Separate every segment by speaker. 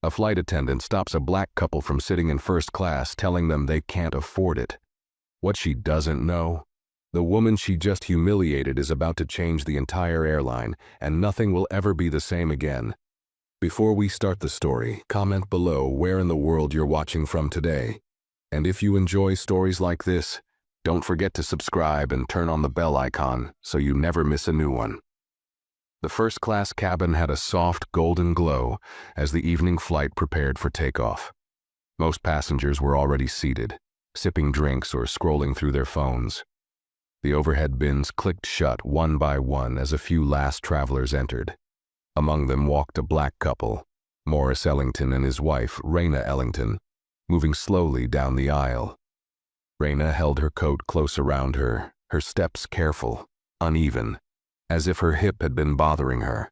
Speaker 1: A flight attendant stops a black couple from sitting in first class, telling them they can't afford it. What she doesn't know? The woman she just humiliated is about to change the entire airline, and nothing will ever be the same again. Before we start the story, comment below where in the world you're watching from today. And if you enjoy stories like this, don't forget to subscribe and turn on the bell icon so you never miss a new one. The first-class cabin had a soft golden glow as the evening flight prepared for takeoff. Most passengers were already seated, sipping drinks or scrolling through their phones. The overhead bins clicked shut one by one as a few last travelers entered. Among them walked a black couple, Morris Ellington and his wife, Raina Ellington, moving slowly down the aisle. Raina held her coat close around her, her steps careful, uneven, as if her hip had been bothering her.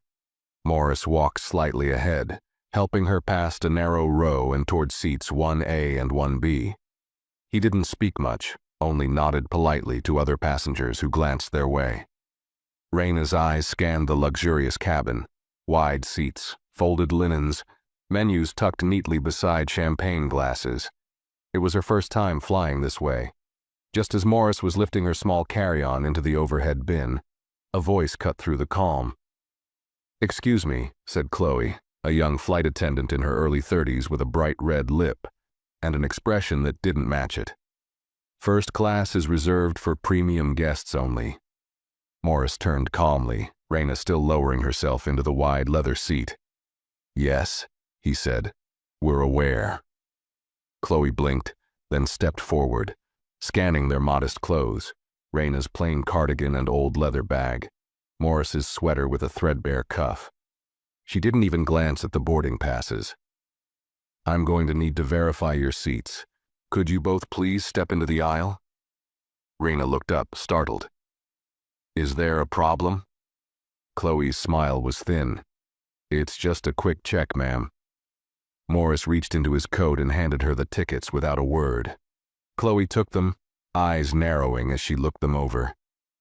Speaker 1: Morris walked slightly ahead, helping her past a narrow row and toward seats 1A and 1B. He didn't speak much, only nodded politely to other passengers who glanced their way. Raina's eyes scanned the luxurious cabin, wide seats, folded linens, menus tucked neatly beside champagne glasses. It was her first time flying this way. Just as Morris was lifting her small carry-on into the overhead bin, a voice cut through the calm. "Excuse me," said Chloe, a young flight attendant in her early 30s with a bright red lip and an expression that didn't match it. "First class is reserved for premium guests only." Morris turned calmly, Raina still lowering herself into the wide leather seat. "Yes," he said, "we're aware." Chloe blinked, then stepped forward, scanning their modest clothes. Raina's plain cardigan and old leather bag, Morris's sweater with a threadbare cuff. She didn't even glance at the boarding passes. "I'm going to need to verify your seats. Could you both please step into the aisle?" Raina looked up, startled. "Is there a problem?" Chloe's smile was thin. "It's just a quick check, ma'am." Morris reached into his coat and handed her the tickets without a word. Chloe took them, eyes narrowing as she looked them over.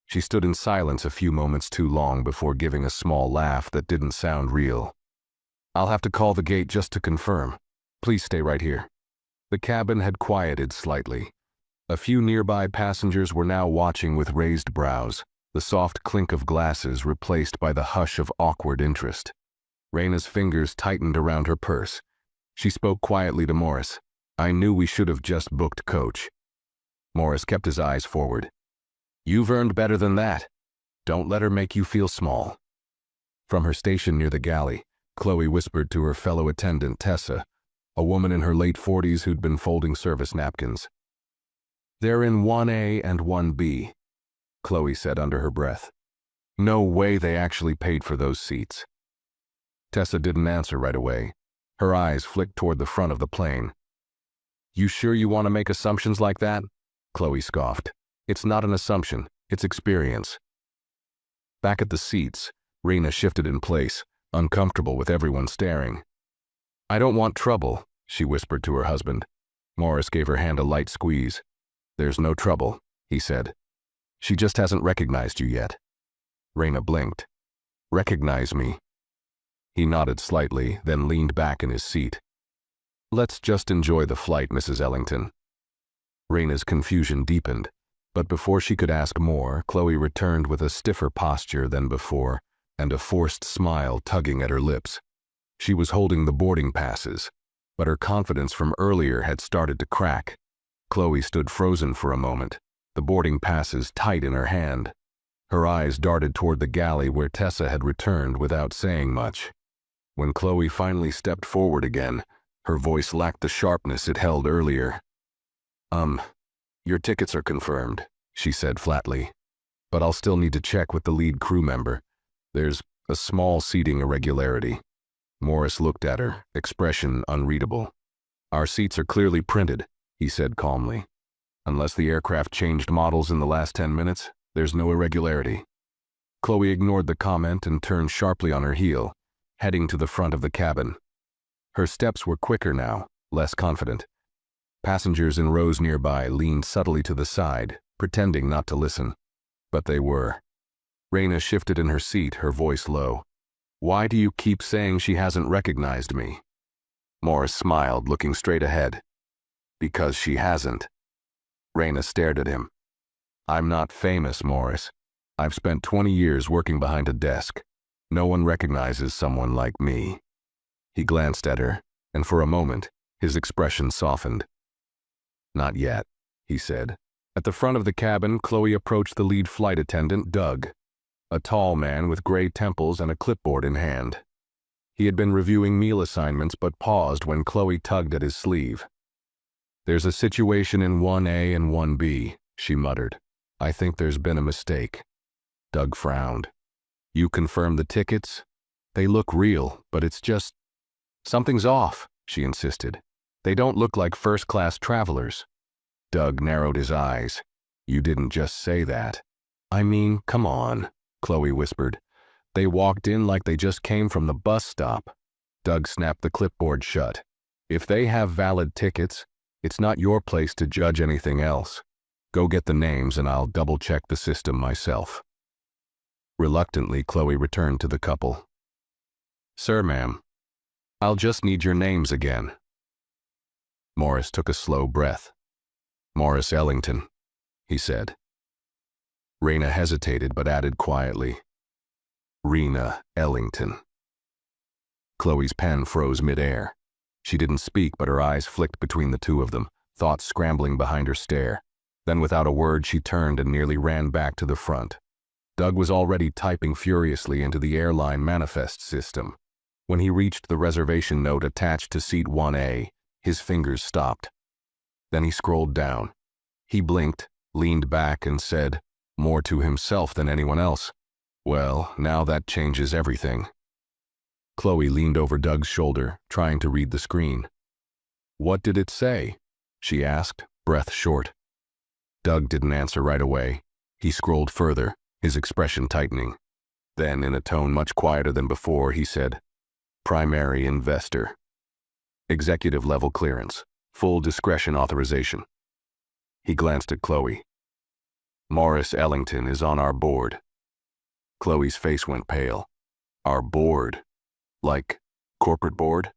Speaker 1: She stood in silence a few moments too long before giving a small laugh that didn't sound real. "I'll have to call the gate just to confirm. Please stay right here." The cabin had quieted slightly. A few nearby passengers were now watching with raised brows, the soft clink of glasses replaced by the hush of awkward interest. Raina's fingers tightened around her purse. She spoke quietly to Morris. "I knew we should have just booked coach." Morris kept his eyes forward. "You've earned better than that. Don't let her make you feel small." From her station near the galley, Chloe whispered to her fellow attendant, Tessa, a woman in her late 40s who'd been folding service napkins. "They're in 1A and 1B, Chloe said under her breath. "No way they actually paid for those seats." Tessa didn't answer right away. Her eyes flicked toward the front of the plane. "You sure you want to make assumptions like that?" Chloe scoffed. "It's not an assumption, it's experience." Back at the seats, Raina shifted in place, uncomfortable with everyone staring. "I don't want trouble," she whispered to her husband. Morris gave her hand a light squeeze. "There's no trouble," he said. "She just hasn't recognized you yet." Raina blinked. "Recognize me?" He nodded slightly, then leaned back in his seat. "Let's just enjoy the flight, Mrs. Ellington." Raina's confusion deepened, but before she could ask more, Chloe returned with a stiffer posture than before and a forced smile tugging at her lips. She was holding the boarding passes, but her confidence from earlier had started to crack. Chloe stood frozen for a moment, the boarding passes tight in her hand. Her eyes darted toward the galley where Tessa had returned without saying much. When Chloe finally stepped forward again, her voice lacked the sharpness it held earlier. Your tickets are confirmed," she said flatly. "But I'll still need to check with the lead crew member. There's a small seating irregularity." Morris looked at her, expression unreadable. "Our seats are clearly printed," he said calmly. "Unless the aircraft changed models in the last 10 minutes, there's no irregularity." Chloe ignored the comment and turned sharply on her heel, heading to the front of the cabin. Her steps were quicker now, less confident. Passengers in rows nearby leaned subtly to the side, pretending not to listen. But they were. Raina shifted in her seat, her voice low. "Why do you keep saying she hasn't recognized me?" Morris smiled, looking straight ahead. Because she hasn't. Raina stared at him. I'm not famous, Morris. I've spent 20 years working behind a desk. No one recognizes someone like me. He glanced at her, and for a moment, his expression softened. Not yet, he said. At the front of the cabin, Chloe approached the lead flight attendant, Doug, a tall man with gray temples and a clipboard in hand. He had been reviewing meal assignments but paused when Chloe tugged at his sleeve. There's a situation in 1A and 1B, she muttered. I think there's been a mistake. Doug frowned. You confirmed the tickets? They look real, but it's just... Something's off, she insisted. They don't look like first-class travelers. Doug narrowed his eyes. You didn't just say that. I mean, come on, Chloe whispered. They walked in like they just came from the bus stop. Doug snapped the clipboard shut. If they have valid tickets, it's not your place to judge anything else. Go get the names and I'll double-check the system myself. Reluctantly, Chloe returned to the couple. Sir, ma'am, I'll just need your names again. Morris took a slow breath. Morris Ellington, he said. Raina hesitated but added quietly. Rena Ellington. Chloe's pen froze mid-air. She didn't speak, but her eyes flicked between the two of them, thoughts scrambling behind her stare. Then without a word she turned and nearly ran back to the front. Doug was already typing furiously into the airline manifest system. When he reached the reservation note attached to seat 1A, his fingers stopped. Then he scrolled down. He blinked, leaned back and said, more to himself than anyone else, well, now that changes everything. Chloe leaned over Doug's shoulder, trying to read the screen. What did it say? She asked, breath short. Doug didn't answer right away. He scrolled further, his expression tightening. Then, in a tone much quieter than before, he said, Primary investor. Executive level clearance. Full discretion authorization. He glanced at Chloe. Morris Ellington is on our board. Chloe's face went pale. Our board? Like, corporate board?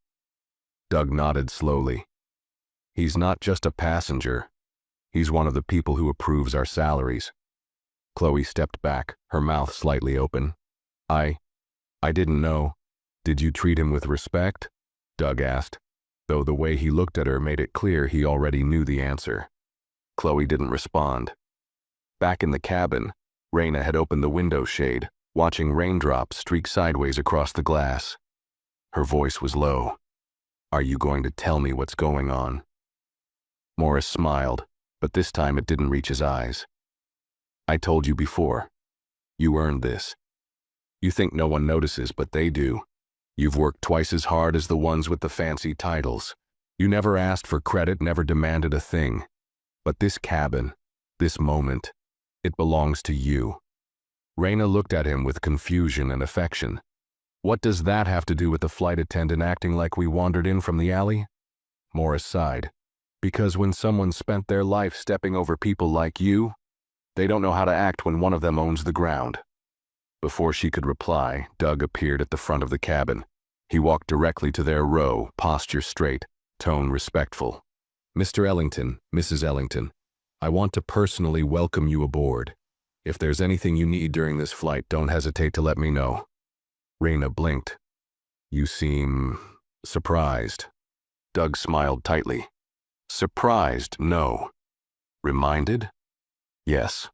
Speaker 1: Doug nodded slowly. He's not just a passenger. He's one of the people who approves our salaries. Chloe stepped back, her mouth slightly open. I didn't know. Did you treat him with respect? Doug asked, though the way he looked at her made it clear he already knew the answer. Chloe didn't respond. Back in the cabin, Raina had opened the window shade, watching raindrops streak sideways across the glass. Her voice was low. Are you going to tell me what's going on? Morris smiled, but this time it didn't reach his eyes. I told you before. You earned this. You think no one notices, but they do. You've worked twice as hard as the ones with the fancy titles. You never asked for credit, never demanded a thing. But this cabin, this moment, it belongs to you. Raina looked at him with confusion and affection. What does that have to do with the flight attendant acting like we wandered in from the alley? Morris sighed. Because when someone spent their life stepping over people like you, they don't know how to act when one of them owns the ground. Before she could reply, Doug appeared at the front of the cabin. He walked directly to their row, posture straight, tone respectful. Mr. Ellington, Mrs. Ellington, I want to personally welcome you aboard. If there's anything you need during this flight, don't hesitate to let me know. Raina blinked. You seem surprised. Doug smiled tightly. Surprised, no. Reminded? Yes.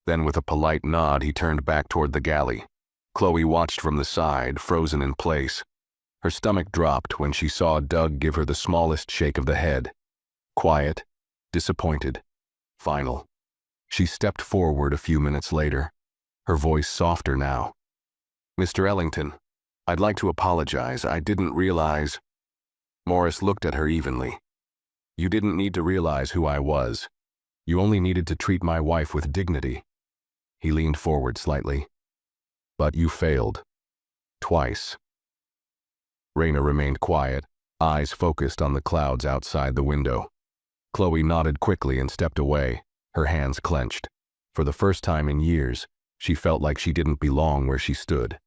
Speaker 1: Then with a polite nod, he turned back toward the galley. Chloe watched from the side, frozen in place. Her stomach dropped when she saw Doug give her the smallest shake of the head. Quiet, disappointed, final. She stepped forward a few minutes later, her voice softer now. Mr. Ellington, I'd like to apologize. I didn't realize. Morris looked at her evenly. You didn't need to realize who I was. You only needed to treat my wife with dignity. He leaned forward slightly. But you failed. Twice. Raina remained quiet, eyes focused on the clouds outside the window. Chloe nodded quickly and stepped away, her hands clenched. For the first time in years, she felt like she didn't belong where she stood.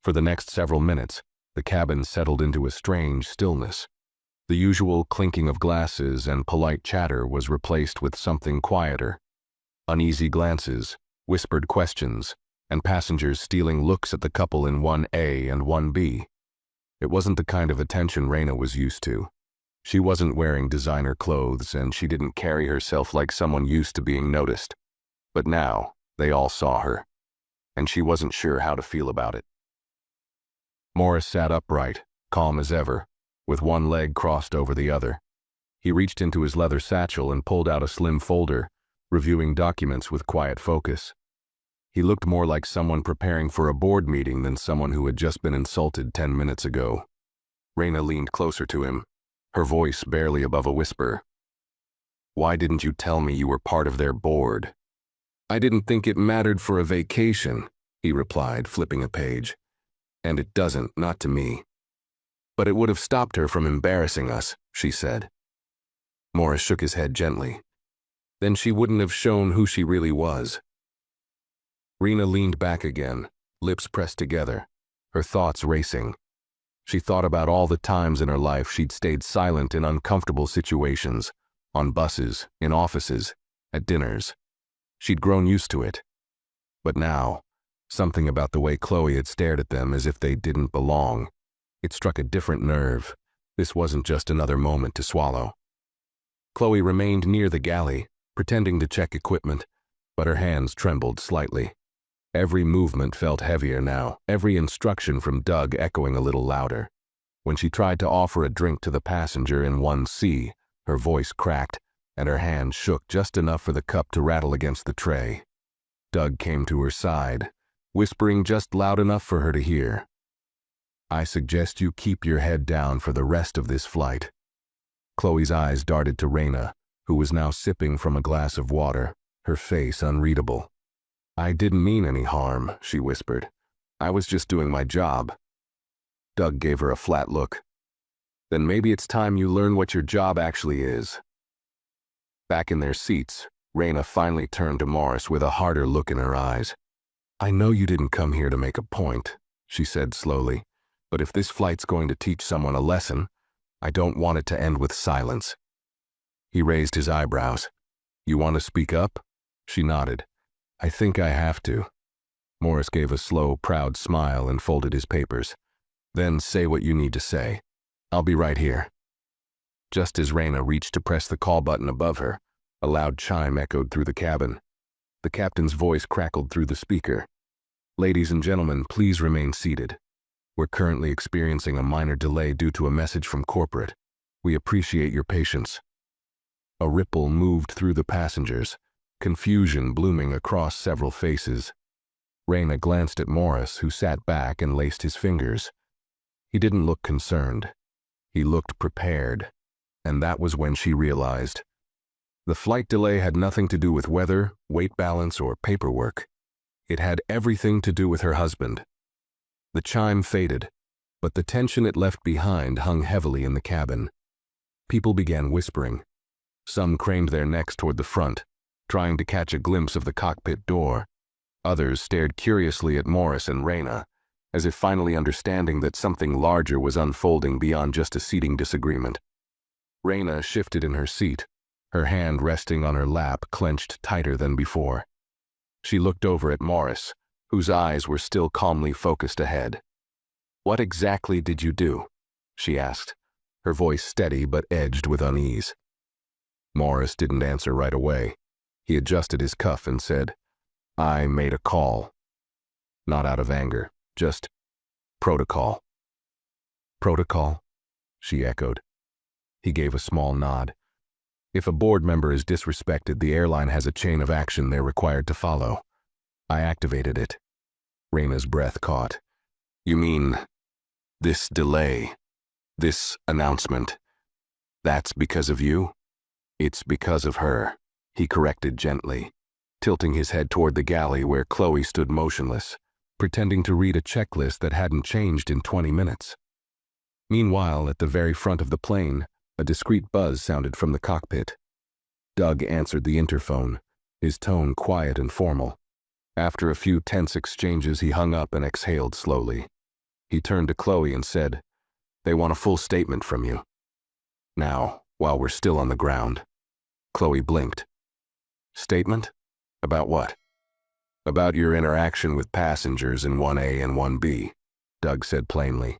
Speaker 1: For the next several minutes, the cabin settled into a strange stillness. The usual clinking of glasses and polite chatter was replaced with something quieter. Uneasy glances, whispered questions, and passengers stealing looks at the couple in 1A and 1B. It wasn't the kind of attention Raina was used to. She wasn't wearing designer clothes, and she didn't carry herself like someone used to being noticed. But now, they all saw her, and she wasn't sure how to feel about it. Morris sat upright, calm as ever, with one leg crossed over the other. He reached into his leather satchel and pulled out a slim folder, reviewing documents with quiet focus. He looked more like someone preparing for a board meeting than someone who had just been insulted 10 minutes ago. Raina leaned closer to him, her voice barely above a whisper. "Why didn't you tell me you were part of their board?" "I didn't think it mattered for a vacation," he replied, flipping a page. "And it doesn't, not to me." "But it would have stopped her from embarrassing us," she said. Morris shook his head gently. "Then she wouldn't have shown who she really was." Raina leaned back again, lips pressed together, her thoughts racing. She thought about all the times in her life she'd stayed silent in uncomfortable situations, on buses, in offices, at dinners. She'd grown used to it. But now, something about the way Chloe had stared at them as if they didn't belong, it struck a different nerve. This wasn't just another moment to swallow. Chloe remained near the galley, pretending to check equipment, but her hands trembled slightly. Every movement felt heavier now, every instruction from Doug echoing a little louder. When she tried to offer a drink to the passenger in 1C, her voice cracked, and her hand shook just enough for the cup to rattle against the tray. Doug came to her side, whispering just loud enough for her to hear. "I suggest you keep your head down for the rest of this flight." Chloe's eyes darted to Raina, who was now sipping from a glass of water, her face unreadable. "I didn't mean any harm," she whispered. "I was just doing my job." Doug gave her a flat look. "Then maybe it's time you learn what your job actually is." Back in their seats, Raina finally turned to Morris with a harder look in her eyes. "I know you didn't come here to make a point," she said slowly, "but if this flight's going to teach someone a lesson, I don't want it to end with silence." He raised his eyebrows. "You want to speak up?" She nodded. "I think I have to." Morris gave a slow, proud smile and folded his papers. "Then say what you need to say. I'll be right here." Just as Raina reached to press the call button above her, a loud chime echoed through the cabin. The captain's voice crackled through the speaker. "Ladies and gentlemen, please remain seated. We're currently experiencing a minor delay due to a message from corporate. We appreciate your patience." A ripple moved through the passengers, confusion blooming across several faces. Raina glanced at Morris, who sat back and laced his fingers. He didn't look concerned. He looked prepared, and that was when she realized. The flight delay had nothing to do with weather, weight balance, or paperwork. It had everything to do with her husband. The chime faded, but the tension it left behind hung heavily in the cabin. People began whispering. Some craned their necks toward the front, trying to catch a glimpse of the cockpit door. Others stared curiously at Morris and Raina, as if finally understanding that something larger was unfolding beyond just a seating disagreement. Raina shifted in her seat, her hand resting on her lap clenched tighter than before. She looked over at Morris, whose eyes were still calmly focused ahead. "What exactly did you do?" she asked, her voice steady but edged with unease. Morris didn't answer right away. He adjusted his cuff and said, "I made a call." Not out of anger, just protocol. "Protocol?" she echoed. He gave a small nod. "If a board member is disrespected, the airline has a chain of action they're required to follow. I activated it." Raina's breath caught. "You mean this delay, this announcement, that's because of you?" "It's because of her," he corrected gently, tilting his head toward the galley where Chloe stood motionless, pretending to read a checklist that hadn't changed in 20 minutes. Meanwhile, at the very front of the plane, a discreet buzz sounded from the cockpit. Doug answered the interphone, his tone quiet and formal. After a few tense exchanges, he hung up and exhaled slowly. He turned to Chloe and said, "They want a full statement from you." Now, while we're still on the ground. Chloe blinked. Statement? About what? About your interaction with passengers in 1A and 1B, Doug said plainly.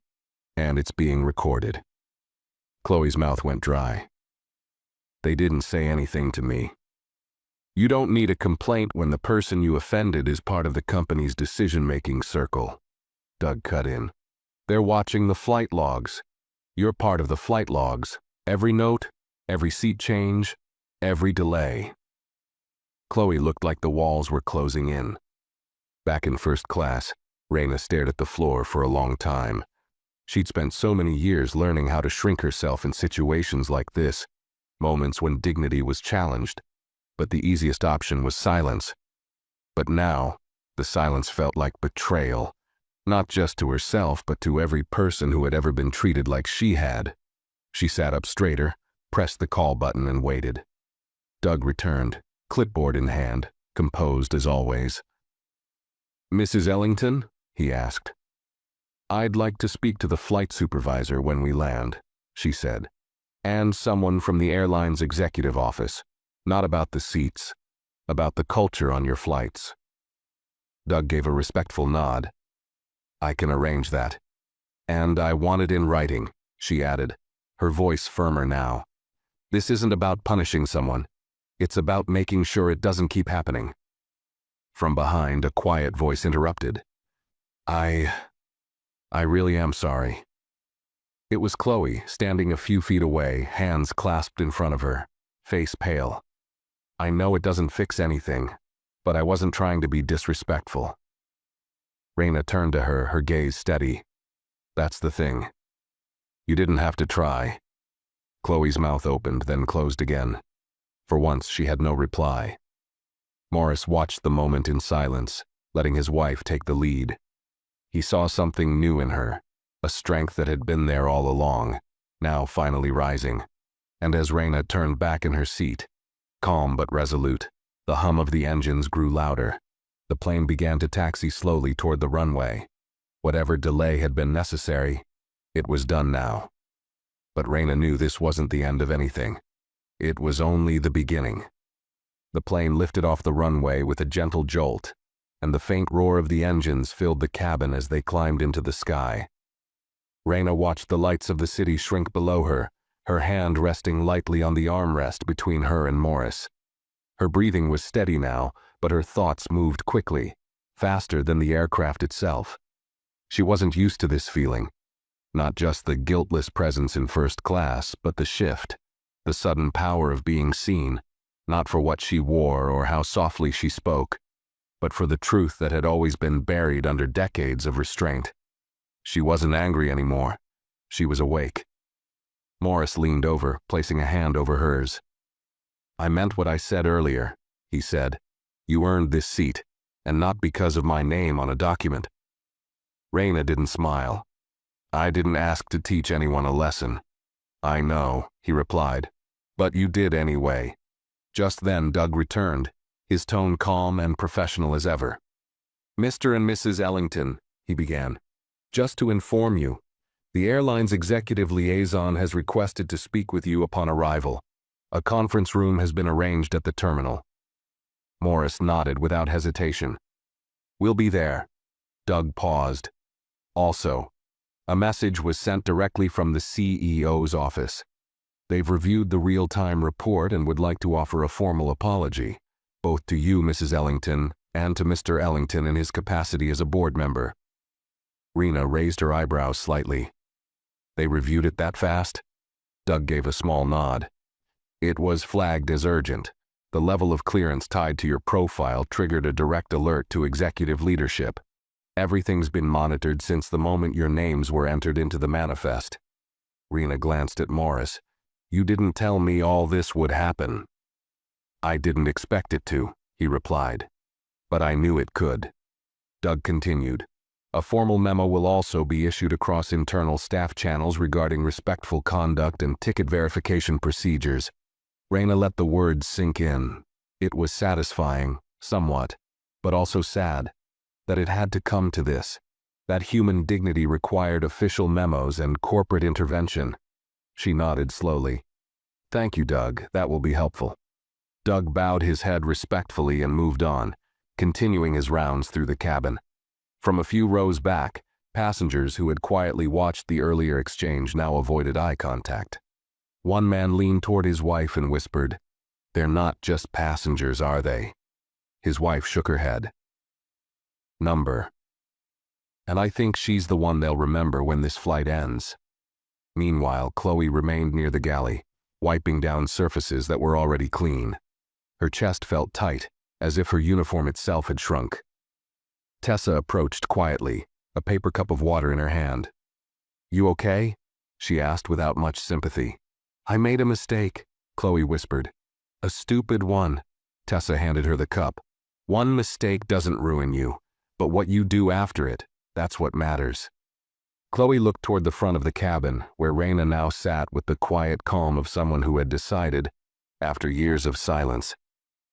Speaker 1: And it's being recorded. Chloe's mouth went dry. They didn't say anything to me. You don't need a complaint when the person you offended is part of the company's decision-making circle. Doug cut in. They're watching the flight logs. You're part of the flight logs. Every note, every seat change, every delay. Chloe looked like the walls were closing in. Back in first class, Raina stared at the floor for a long time. She'd spent so many years learning how to shrink herself in situations like this, moments when dignity was challenged, but the easiest option was silence. But now, the silence felt like betrayal, not just to herself but to every person who had ever been treated like she had. She sat up straighter, pressed the call button and waited. Doug returned, clipboard in hand, composed as always. "Mrs. Ellington?" he asked. "I'd like to speak to the flight supervisor when we land," she said, "and someone from the airline's executive office. Not about the seats, about the culture on your flights." Doug gave a respectful nod. "I can arrange that. And I want it in writing," she added, her voice firmer now. "This isn't about punishing someone. It's about making sure it doesn't keep happening." From behind, a quiet voice interrupted. I really am sorry." It was Chloe, standing a few feet away, hands clasped in front of her, face pale. "I know it doesn't fix anything, but I wasn't trying to be disrespectful." Raina turned to her, her gaze steady. "That's the thing. You didn't have to try." Chloe's mouth opened, then closed again. For once, she had no reply. Morris watched the moment in silence, letting his wife take the lead. He saw something new in her, a strength that had been there all along, now finally rising. And as Raina turned back in her seat, calm but resolute, the hum of the engines grew louder. The plane began to taxi slowly toward the runway. Whatever delay had been necessary, it was done now. But Raina knew this wasn't the end of anything. It was only the beginning. The plane lifted off the runway with a gentle jolt, and the faint roar of the engines filled the cabin as they climbed into the sky. Raina watched the lights of the city shrink below her, her hand resting lightly on the armrest between her and Morris. Her breathing was steady now, but her thoughts moved quickly, faster than the aircraft itself. She wasn't used to this feeling. Not just the guiltless presence in first class, but the shift, the sudden power of being seen, not for what she wore or how softly she spoke, but for the truth that had always been buried under decades of restraint. She wasn't angry anymore. She was awake. Morris leaned over, placing a hand over hers. "I meant what I said earlier," he said. "You earned this seat, and not because of my name on a document." Raina didn't smile. "I didn't ask to teach anyone a lesson." "I know," he replied, "but you did anyway." Just then Doug returned, his tone calm and professional as ever. "Mr. and Mrs. Ellington," he began, "just to inform you, the airline's executive liaison has requested to speak with you upon arrival. A conference room has been arranged at the terminal." Morris nodded without hesitation. "We'll be there." Doug paused. "Also, a message was sent directly from the CEO's office. They've reviewed the real-time report and would like to offer a formal apology, both to you, Mrs. Ellington, and to Mr. Ellington in his capacity as a board member." Raina raised her eyebrows slightly. "They reviewed it that fast?" Doug gave a small nod. "It was flagged as urgent. The level of clearance tied to your profile triggered a direct alert to executive leadership. Everything's been monitored since the moment your names were entered into the manifest." Raina glanced at Morris. "You didn't tell me all this would happen." "I didn't expect it to," he replied. "But I knew it could." Doug continued. "A formal memo will also be issued across internal staff channels regarding respectful conduct and ticket verification procedures." Raina let the words sink in. It was satisfying, somewhat, but also sad, that it had to come to this, that human dignity required official memos and corporate intervention. She nodded slowly. Thank you, Doug. That will be helpful. Doug bowed his head respectfully and moved on, continuing his rounds through the cabin. From a few rows back, passengers who had quietly watched the earlier exchange now avoided eye contact. One man leaned toward his wife and whispered, "They're not just passengers, are they?" His wife shook her head. "Number. And I think she's the one they'll remember when this flight ends." Meanwhile, Chloe remained near the galley, wiping down surfaces that were already clean. Her chest felt tight, as if her uniform itself had shrunk. Tessa approached quietly, a paper cup of water in her hand. "You okay?" she asked without much sympathy. "I made a mistake," Chloe whispered. "A stupid one." Tessa handed her the cup. "One mistake doesn't ruin you, but what you do after it, that's what matters." Chloe looked toward the front of the cabin, where Raina now sat with the quiet calm of someone who had decided, after years of silence,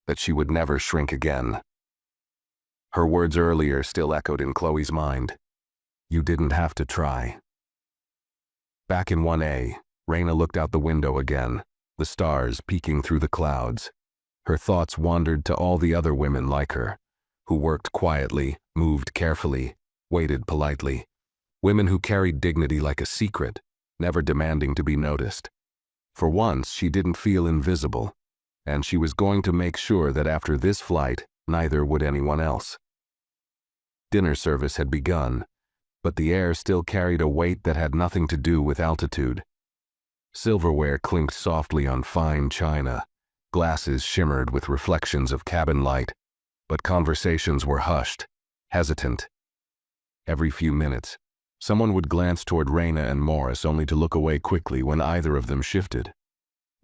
Speaker 1: that she would never shrink again. Her words earlier still echoed in Chloe's mind. "You didn't have to try." Back in 1A, Raina looked out the window again, the stars peeking through the clouds. Her thoughts wandered to all the other women like her, who worked quietly, moved carefully, waited politely. Women who carried dignity like a secret, never demanding to be noticed. For once, she didn't feel invisible, and she was going to make sure that after this flight, neither would anyone else. Dinner service had begun, but the air still carried a weight that had nothing to do with altitude. Silverware clinked softly on fine china, glasses shimmered with reflections of cabin light, but conversations were hushed, hesitant. Every few minutes, someone would glance toward Raina and Morris only to look away quickly when either of them shifted.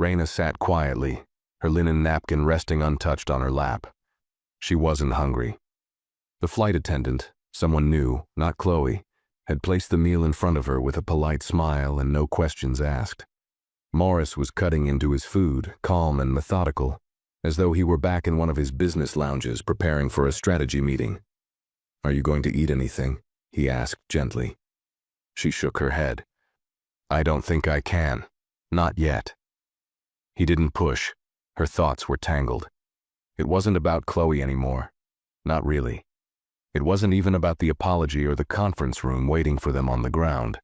Speaker 1: Raina sat quietly, her linen napkin resting untouched on her lap. She wasn't hungry. The flight attendant, someone new, not Chloe, had placed the meal in front of her with a polite smile and no questions asked. Morris was cutting into his food, calm and methodical, as though he were back in one of his business lounges preparing for a strategy meeting. "Are you going to eat anything?" he asked gently. She shook her head. "I don't think I can. Not yet." He didn't push. Her thoughts were tangled. It wasn't about Chloe anymore. Not really. It wasn't even about the apology or the conference room waiting for them on the ground.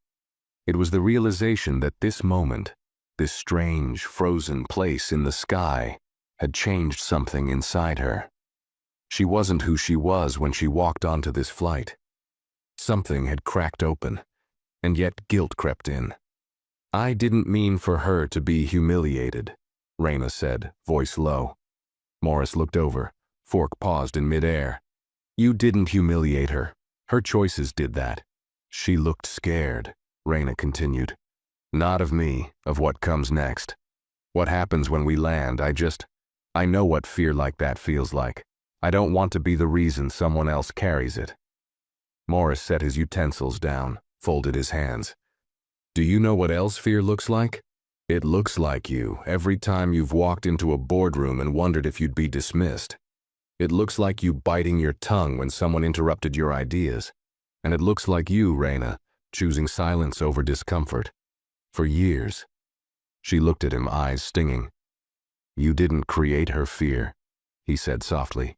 Speaker 1: It was the realization that this moment, this strange, frozen place in the sky, had changed something inside her. She wasn't who she was when she walked onto this flight. Something had cracked open, and yet guilt crept in. "I didn't mean for her to be humiliated," Raina said, voice low. Morris looked over, fork paused in midair. "You didn't humiliate her. Her choices did that." "She looked scared," Raina continued. "Not of me, of what comes next. What happens when we land, I know what fear like that feels like. I don't want to be the reason someone else carries it." Morris set his utensils down, folded his hands. "Do you know what else fear looks like? It looks like you every time you've walked into a boardroom and wondered if you'd be dismissed. It looks like you biting your tongue when someone interrupted your ideas. And it looks like you, Raina, choosing silence over discomfort. For years." She looked at him, eyes stinging. "You didn't create her fear," he said softly.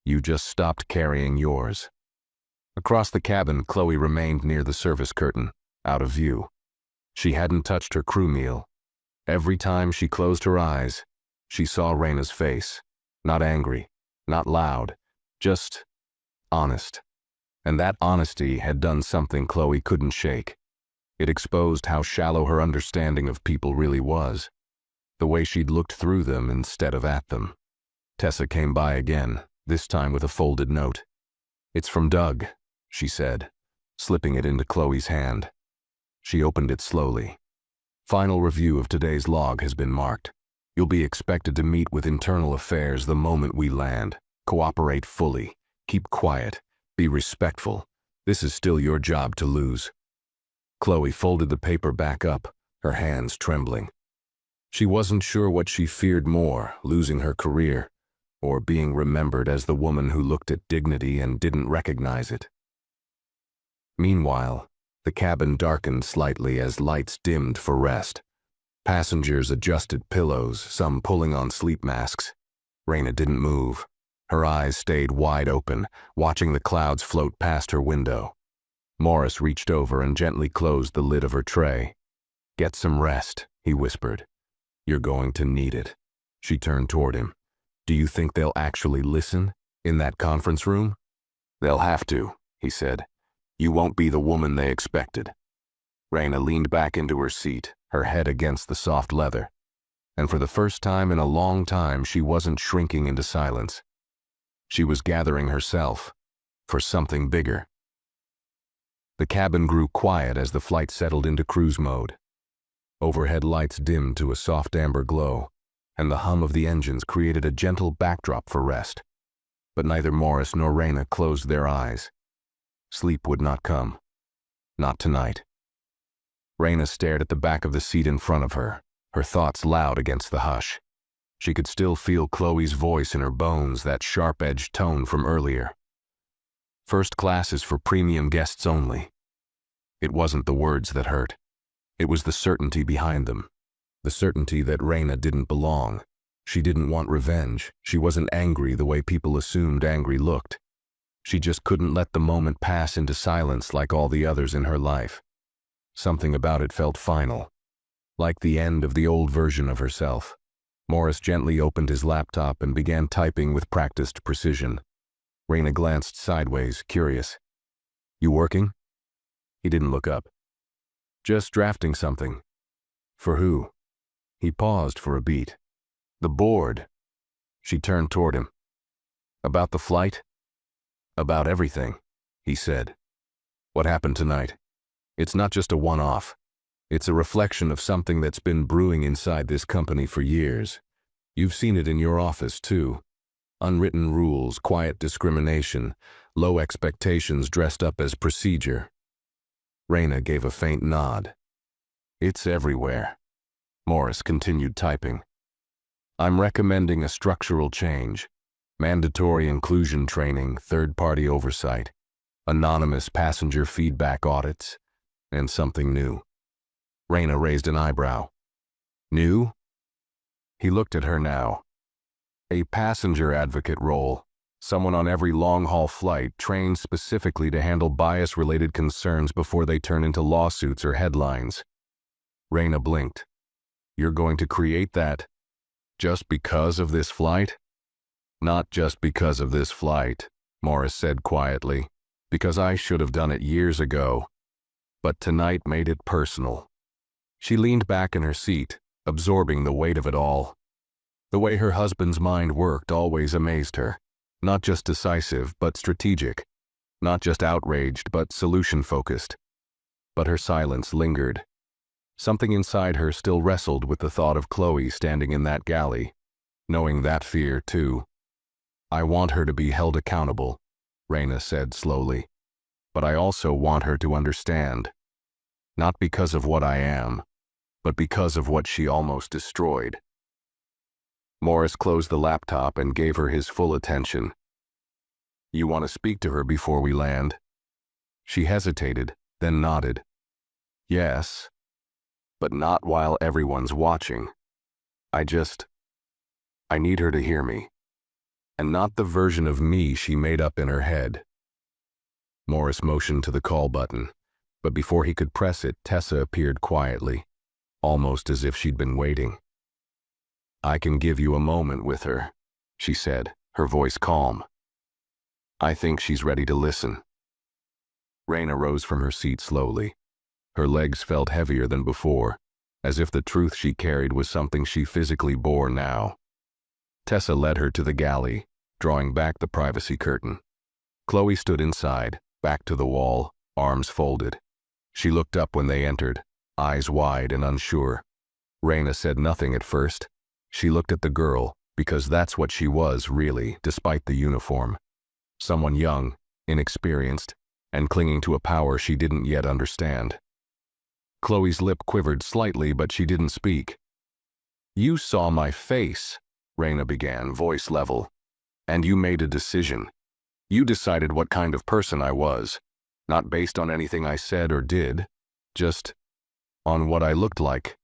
Speaker 1: "You just stopped carrying yours." Across the cabin, Chloe remained near the service curtain, out of view. She hadn't touched her crew meal. Every time she closed her eyes, she saw Raina's face. Not angry, not loud, just honest. And that honesty had done something Chloe couldn't shake. It exposed how shallow her understanding of people really was. The way she'd looked through them instead of at them. Tessa came by again, this time with a folded note. "It's from Doug," she said, slipping it into Chloe's hand. She opened it slowly. "Final review of today's log has been marked. You'll be expected to meet with internal affairs the moment we land. Cooperate fully. Keep quiet. Be respectful. This is still your job to lose." Chloe folded the paper back up, her hands trembling. She wasn't sure what she feared more, losing her career, or being remembered as the woman who looked at dignity and didn't recognize it. Meanwhile, the cabin darkened slightly as lights dimmed for rest. Passengers adjusted pillows, some pulling on sleep masks. Raina didn't move. Her eyes stayed wide open, watching the clouds float past her window. Morris reached over and gently closed the lid of her tray. "Get some rest," he whispered. "You're going to need it." She turned toward him. "Do you think they'll actually listen in that conference room?" "They'll have to," he said. "You won't be the woman they expected." Raina leaned back into her seat, her head against the soft leather. And for the first time in a long time, she wasn't shrinking into silence. She was gathering herself for something bigger. The cabin grew quiet as the flight settled into cruise mode. Overhead lights dimmed to a soft amber glow, and the hum of the engines created a gentle backdrop for rest. But neither Morris nor Raina closed their eyes. Sleep would not come. Not tonight. Raina stared at the back of the seat in front of her, her thoughts loud against the hush. She could still feel Chloe's voice in her bones, that sharp-edged tone from earlier. First class is for premium guests only. It wasn't the words that hurt. It was the certainty behind them. The certainty that Raina didn't belong. She didn't want revenge. She wasn't angry the way people assumed angry looked. She just couldn't let the moment pass into silence like all the others in her life. Something about it felt final, like the end of the old version of herself. Morris gently opened his laptop and began typing with practiced precision. Raina glanced sideways, curious. "You working?" He didn't look up. "Just drafting something." "For who?" He paused for a beat. "The board." She turned toward him. "About the flight?" "About everything," he said. "What happened tonight? It's not just a one-off. It's a reflection of something that's been brewing inside this company for years. You've seen it in your office, too. Unwritten rules, quiet discrimination, low expectations dressed up as procedure." Raina gave a faint nod. "It's everywhere." Morris continued typing. "I'm recommending a structural change. Mandatory inclusion training, third-party oversight, anonymous passenger feedback audits, and something new." Raina raised an eyebrow. "New?" He looked at her now. "A passenger advocate role, someone on every long-haul flight trained specifically to handle bias-related concerns before they turn into lawsuits or headlines." Raina blinked. "You're going to create that just because of this flight?" "Not just because of this flight," Morris said quietly, "because I should have done it years ago. But tonight made it personal." She leaned back in her seat, absorbing the weight of it all. The way her husband's mind worked always amazed her. Not just decisive, but strategic. Not just outraged, but solution-focused. But her silence lingered. Something inside her still wrestled with the thought of Chloe standing in that galley, knowing that fear, too. "I want her to be held accountable," Raina said slowly. "But I also want her to understand. Not because of what I am, but because of what she almost destroyed." Morris closed the laptop and gave her his full attention. "You want to speak to her before we land?" She hesitated, then nodded. "Yes, but not while everyone's watching. I need her to hear me. And not the version of me she made up in her head." Morris motioned to the call button, but before he could press it, Tessa appeared quietly, almost as if she'd been waiting. "I can give you a moment with her," she said, her voice calm. "I think she's ready to listen." Raina rose from her seat slowly. Her legs felt heavier than before, as if the truth she carried was something she physically bore now. Tessa led her to the galley, drawing back the privacy curtain. Chloe stood inside, back to the wall, arms folded. She looked up when they entered, eyes wide and unsure. Raina said nothing at first. She looked at the girl, because that's what she was, really, despite the uniform. Someone young, inexperienced, and clinging to a power she didn't yet understand. Chloe's lip quivered slightly, but she didn't speak. "You saw my face," Raina began, voice level. "And you made a decision. You decided what kind of person I was, not based on anything I said or did, just on what I looked like."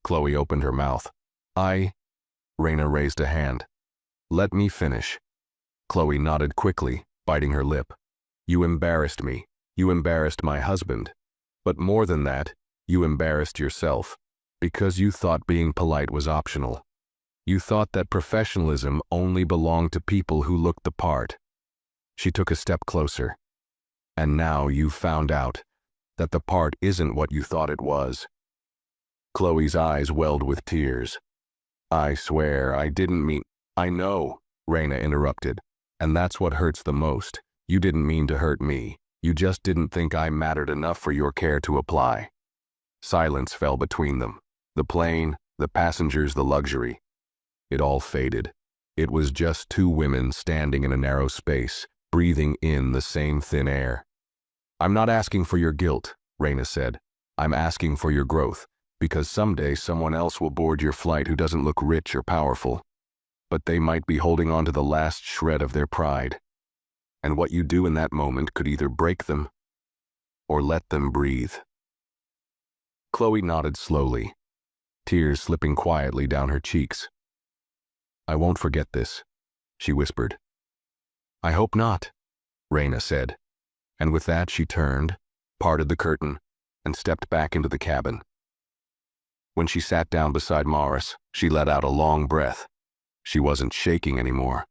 Speaker 1: Chloe opened her mouth. Raina raised a hand. Let me finish. Chloe nodded quickly, biting her lip. You embarrassed me. You embarrassed my husband. But more than that, you embarrassed yourself. Because you thought being polite was optional. You thought that professionalism only belonged to people who looked the part. She took a step closer. And now you've found out that the part isn't what you thought it was. Chloe's eyes welled with tears. I swear I didn't mean— I know, Raina interrupted. And that's what hurts the most. You didn't mean to hurt me. You just didn't think I mattered enough for your care to apply. Silence fell between them. The plane, the passengers, the luxury. It all faded. It was just two women standing in a narrow space, breathing in the same thin air. I'm not asking for your guilt, Raina said. I'm asking for your growth, because someday someone else will board your flight who doesn't look rich or powerful. But they might be holding on to the last shred of their pride. And what you do in that moment could either break them or let them breathe. Chloe nodded slowly, tears slipping quietly down her cheeks. I won't forget this, she whispered. I hope not, Raina said. And with that she turned, parted the curtain, and stepped back into the cabin. When she sat down beside Morris, she let out a long breath. She wasn't shaking anymore.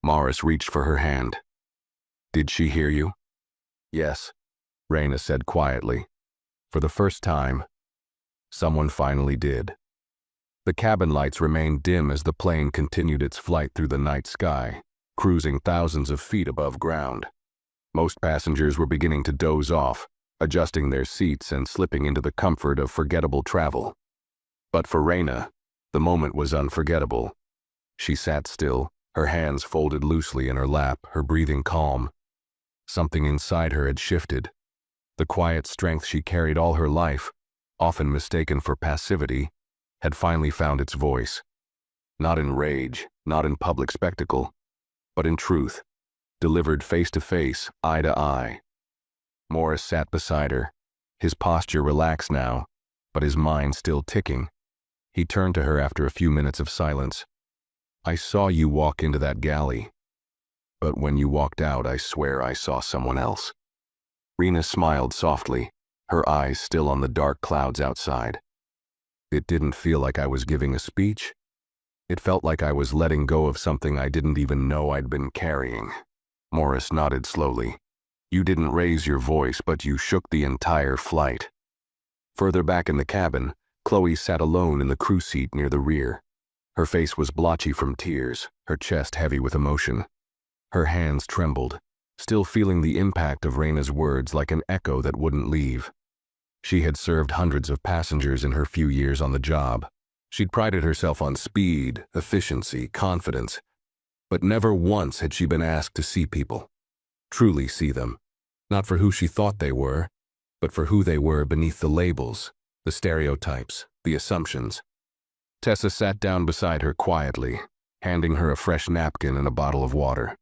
Speaker 1: Morris reached for her hand. Did she hear you? Yes, Raina said quietly. For the first time, someone finally did. The cabin lights remained dim as the plane continued its flight through the night sky, cruising thousands of feet above ground. Most passengers were beginning to doze off, adjusting their seats and slipping into the comfort of forgettable travel. But for Raina, the moment was unforgettable. She sat still, her hands folded loosely in her lap, her breathing calm. Something inside her had shifted. The quiet strength she carried all her life, often mistaken for passivity, had finally found its voice. Not in rage, not in public spectacle, but in truth, delivered face to face, eye to eye. Morris sat beside her, his posture relaxed now, but his mind still ticking. He turned to her after a few minutes of silence. I saw you walk into that galley. But when you walked out, I swear I saw someone else. Raina smiled softly, her eyes still on the dark clouds outside. It didn't feel like I was giving a speech. It felt like I was letting go of something I didn't even know I'd been carrying. Morris nodded slowly. You didn't raise your voice, but you shook the entire flight. Further back in the cabin, Chloe sat alone in the crew seat near the rear. Her face was blotchy from tears, her chest heavy with emotion. Her hands trembled, still feeling the impact of Raina's words like an echo that wouldn't leave. She had served hundreds of passengers in her few years on the job. She'd prided herself on speed, efficiency, confidence. But never once had she been asked to see people. Truly see them. Not for who she thought they were, but for who they were beneath the labels, the stereotypes, the assumptions. Tessa sat down beside her quietly, handing her a fresh napkin and a bottle of water.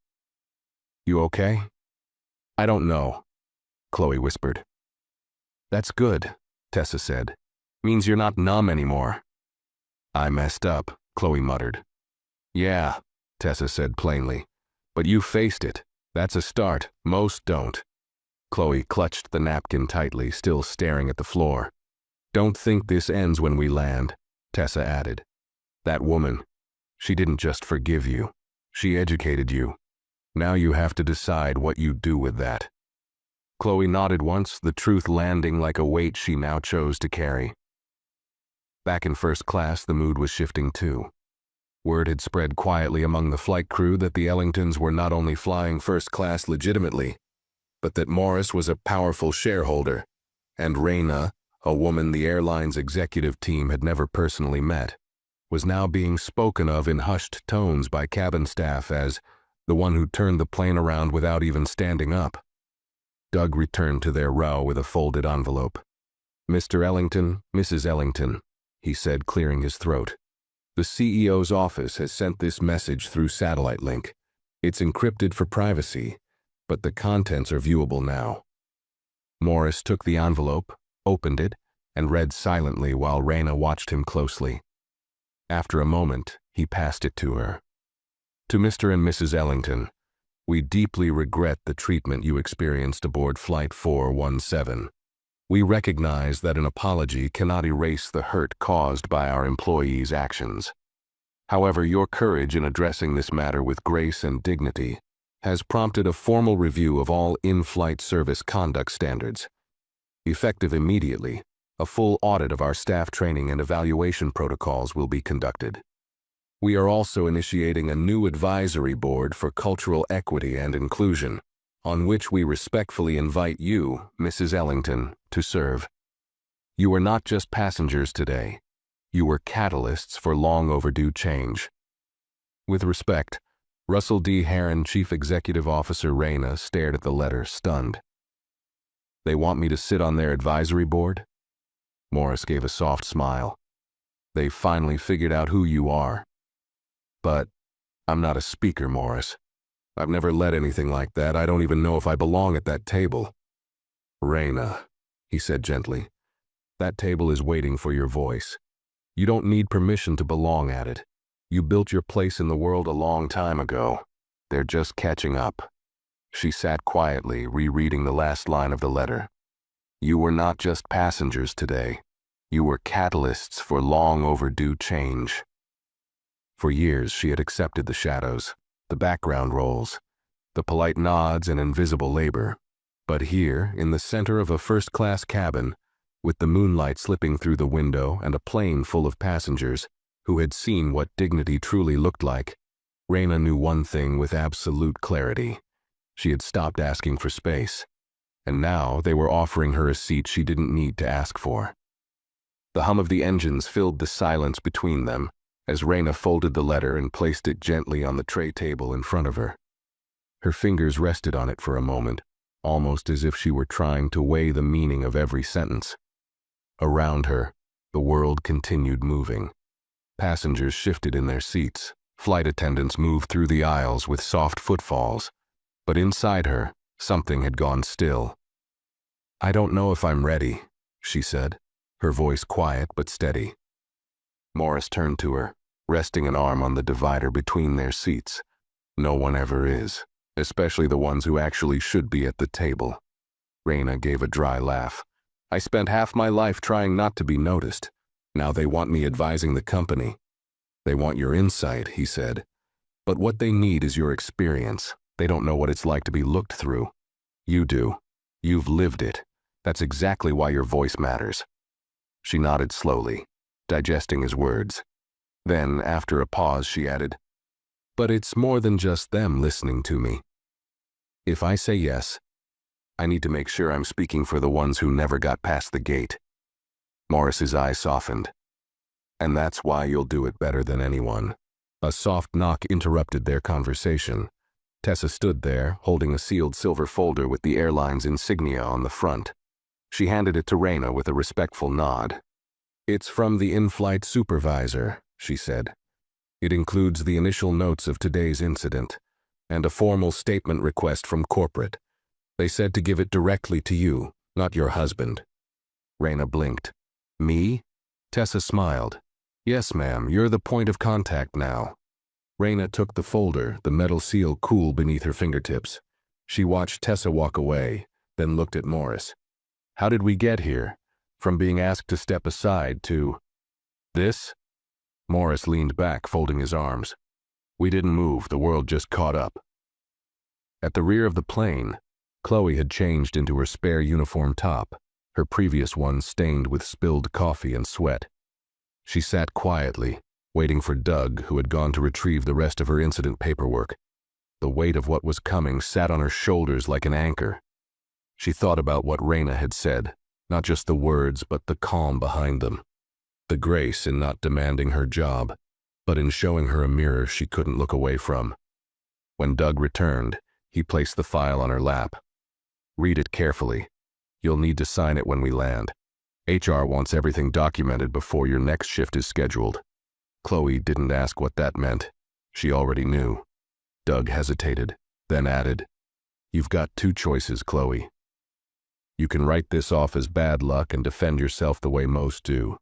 Speaker 1: You okay? I don't know, Chloe whispered. That's good, Tessa said. Means you're not numb anymore. I messed up, Chloe muttered. Yeah, Tessa said plainly. But you faced it. That's a start. Most don't. Chloe clutched the napkin tightly, still staring at the floor. Don't think this ends when we land, Tessa added. That woman, she didn't just forgive you. She educated you. Now you have to decide what you do with that. Chloe nodded once, the truth landing like a weight she now chose to carry. Back in first class, the mood was shifting too. Word had spread quietly among the flight crew that the Ellingtons were not only flying first class legitimately, but that Morris was a powerful shareholder, and Raina, a woman the airline's executive team had never personally met, was now being spoken of in hushed tones by cabin staff as the one who turned the plane around without even standing up. Doug returned to their row with a folded envelope. Mr. Ellington, Mrs. Ellington, he said, clearing his throat. The CEO's office has sent this message through satellite link. It's encrypted for privacy, but the contents are viewable now. Morris took the envelope, opened it, and read silently while Raina watched him closely. After a moment, he passed it to her. To Mr. and Mrs. Ellington, we deeply regret the treatment you experienced aboard Flight 417. We recognize that an apology cannot erase the hurt caused by our employees' actions. However, your courage in addressing this matter with grace and dignity has prompted a formal review of all in-flight service conduct standards. Effective immediately, a full audit of our staff training and evaluation protocols will be conducted. We are also initiating a new advisory board for cultural equity and inclusion, on which we respectfully invite you, Mrs. Ellington, to serve. You are not just passengers today. You are catalysts for long overdue change. With respect, Russell D. Herron, Chief Executive Officer. Raina stared at the letter, stunned. They want me to sit on their advisory board? Morris gave a soft smile. They've finally figured out who you are. But I'm not a speaker, Morris. I've never led anything like that. I don't even know if I belong at that table. Raina, he said gently, that table is waiting for your voice. You don't need permission to belong at it. You built your place in the world a long time ago. They're just catching up. She sat quietly, rereading the last line of the letter. You were not just passengers today. You were catalysts for long overdue change. For years, she had accepted the shadows, the background roles, the polite nods and invisible labor. But here, in the center of a first-class cabin, with the moonlight slipping through the window and a plane full of passengers who had seen what dignity truly looked like, Raina knew one thing with absolute clarity. She had stopped asking for space, and now they were offering her a seat she didn't need to ask for. The hum of the engines filled the silence between them as Raina folded the letter and placed it gently on the tray table in front of her. Her fingers rested on it for a moment, almost as if she were trying to weigh the meaning of every sentence. Around her, the world continued moving. Passengers shifted in their seats. Flight attendants moved through the aisles with soft footfalls. But inside her, something had gone still. I don't know if I'm ready, she said, her voice quiet but steady. Morris turned to her, resting an arm on the divider between their seats. No one ever is, especially the ones who actually should be at the table. Raina gave a dry laugh. I spent half my life trying not to be noticed. Now they want me advising the company. They want your insight, he said. But what they need is your experience. They don't know what it's like to be looked through. You do. You've lived it. That's exactly why your voice matters. She nodded slowly, digesting his words. Then, after a pause, she added, but it's more than just them listening to me. If I say yes, I need to make sure I'm speaking for the ones who never got past the gate. Morris's eyes softened. And that's why you'll do it better than anyone. A soft knock interrupted their conversation. Tessa stood there, holding a sealed silver folder with the airline's insignia on the front. She handed it to Raina with a respectful nod. It's from the in-flight supervisor, she said. It includes the initial notes of today's incident and a formal statement request from corporate. They said to give it directly to you, not your husband. Raina blinked. Me? Tessa smiled. Yes, ma'am, you're the point of contact now. Raina took the folder, the metal seal cool beneath her fingertips. She watched Tessa walk away, then looked at Morris. How did we get here? From being asked to step aside to this? Morris leaned back, folding his arms. We didn't move, the world just caught up. At the rear of the plane, Chloe had changed into her spare uniform top, her previous one stained with spilled coffee and sweat. She sat quietly, waiting for Doug, who had gone to retrieve the rest of her incident paperwork. The weight of what was coming sat on her shoulders like an anchor. She thought about what Raina had said, not just the words, but the calm behind them. The grace in not demanding her job, but in showing her a mirror she couldn't look away from. When Doug returned, he placed the file on her lap. Read it carefully. You'll need to sign it when we land. HR wants everything documented before your next shift is scheduled. Chloe didn't ask what that meant. She already knew. Doug hesitated, then added, You've got two choices, Chloe. You can write this off as bad luck and defend yourself the way most do.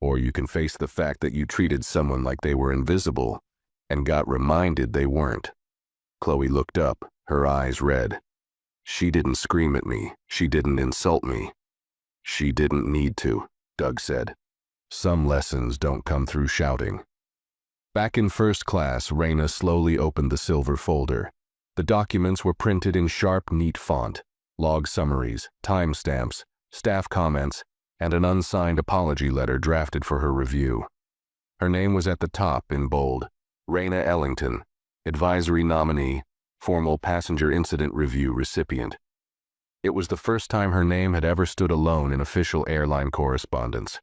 Speaker 1: Or you can face the fact that you treated someone like they were invisible and got reminded they weren't. Chloe looked up, her eyes red. She didn't scream at me. She didn't insult me. She didn't need to, Doug said. Some lessons don't come through shouting. Back in first class, Raina slowly opened the silver folder. The documents were printed in sharp, neat font. Log summaries, timestamps, staff comments, and an unsigned apology letter drafted for her review. Her name was at the top in bold. Raina Ellington, advisory nominee, formal passenger incident review recipient. It was the first time her name had ever stood alone in official airline correspondence.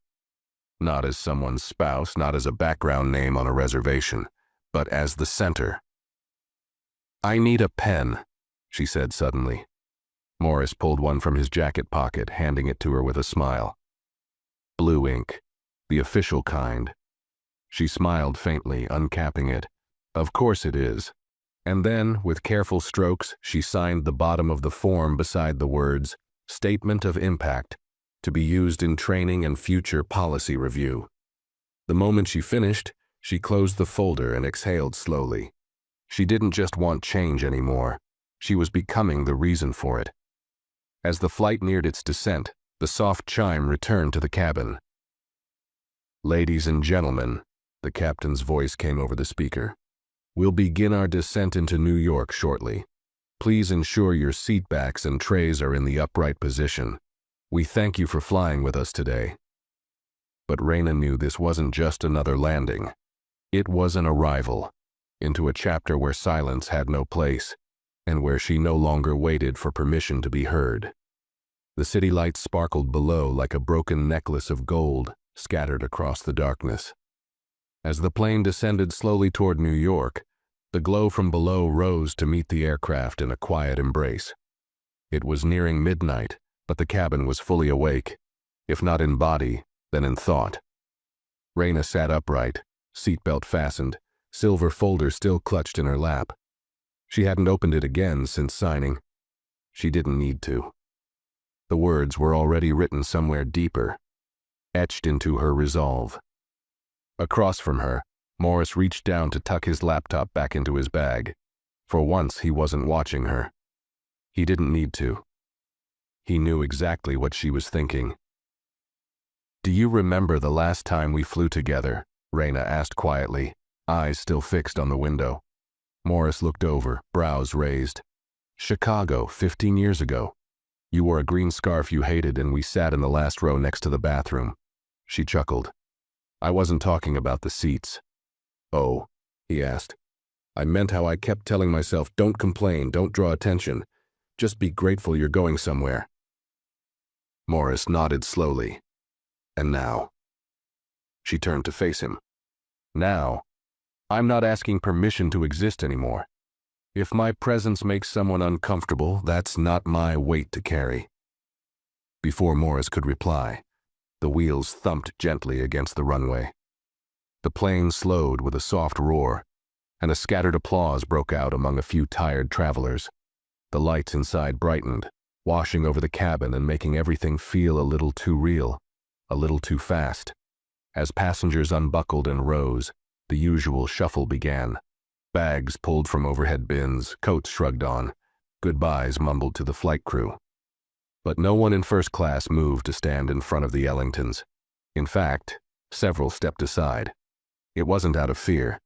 Speaker 1: Not as someone's spouse, not as a background name on a reservation, but as the center. "I need a pen," she said suddenly. Morris pulled one from his jacket pocket, handing it to her with a smile. Blue ink, the official kind. She smiled faintly, uncapping it. "Of course it is." And then, with careful strokes, she signed the bottom of the form beside the words, "Statement of Impact, to be used in training and future policy review." The moment she finished, she closed the folder and exhaled slowly. She didn't just want change anymore. She was becoming the reason for it. As the flight neared its descent, the soft chime returned to the cabin. "Ladies and gentlemen," the captain's voice came over the speaker. "We'll begin our descent into New York shortly. Please ensure your seatbacks and trays are in the upright position. We thank you for flying with us today." But Raina knew this wasn't just another landing. It was an arrival into a chapter where silence had no place, and where she no longer waited for permission to be heard. The city lights sparkled below like a broken necklace of gold scattered across the darkness. As the plane descended slowly toward New York, the glow from below rose to meet the aircraft in a quiet embrace. It was nearing midnight, but the cabin was fully awake, if not in body, then in thought. Raina sat upright, seatbelt fastened, silver folder still clutched in her lap. She hadn't opened it again since signing. She didn't need to. The words were already written somewhere deeper, etched into her resolve. Across from her, Morris reached down to tuck his laptop back into his bag. For once, he wasn't watching her. He didn't need to. He knew exactly what she was thinking. "Do you remember the last time we flew together?" Raina asked quietly, eyes still fixed on the window. Morris looked over, brows raised. "Chicago, 15 years ago. You wore a green scarf you hated and we sat in the last row next to the bathroom." She chuckled. "I wasn't talking about the seats." "Oh," he asked. "I meant how I kept telling myself, don't complain, don't draw attention. Just be grateful you're going somewhere." Morris nodded slowly. "And now?" She turned to face him. "Now, I'm not asking permission to exist anymore. If my presence makes someone uncomfortable, that's not my weight to carry." Before Morris could reply, the wheels thumped gently against the runway. The plane slowed with a soft roar, and a scattered applause broke out among a few tired travelers. The lights inside brightened, washing over the cabin and making everything feel a little too real, a little too fast. As passengers unbuckled and rose, the usual shuffle began. Bags pulled from overhead bins, coats shrugged on, goodbyes mumbled to the flight crew. But no one in first class moved to stand in front of the Ellingtons. In fact, several stepped aside. It wasn't out of fear.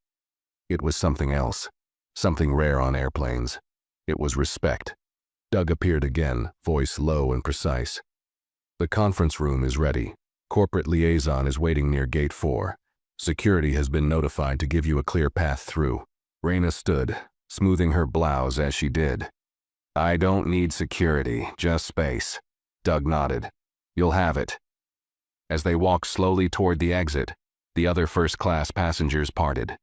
Speaker 1: It was something else, something rare on airplanes. It was respect. Doug appeared again, voice low and precise. "The conference room is ready. Corporate liaison is waiting near gate 4. Security has been notified to give you a clear path through." Raina stood, smoothing her blouse as she did. "I don't need security, just space." Doug nodded. "You'll have it." As they walked slowly toward the exit, the other first-class passengers parted.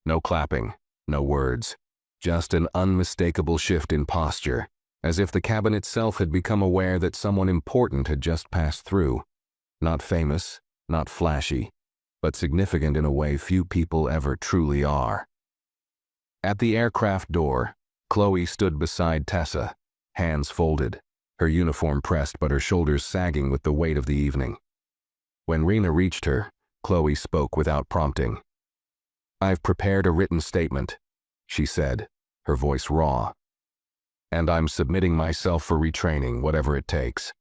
Speaker 1: No clapping, no words, just an unmistakable shift in posture, as if the cabin itself had become aware that someone important had just passed through. Not famous, not flashy, but significant in a way few people ever truly are. At the aircraft door, Chloe stood beside Tessa, hands folded, her uniform pressed but her shoulders sagging with the weight of the evening. When Rena reached her, Chloe spoke without prompting. "I've prepared a written statement," she said, her voice raw. "And I'm submitting myself for retraining, whatever it takes.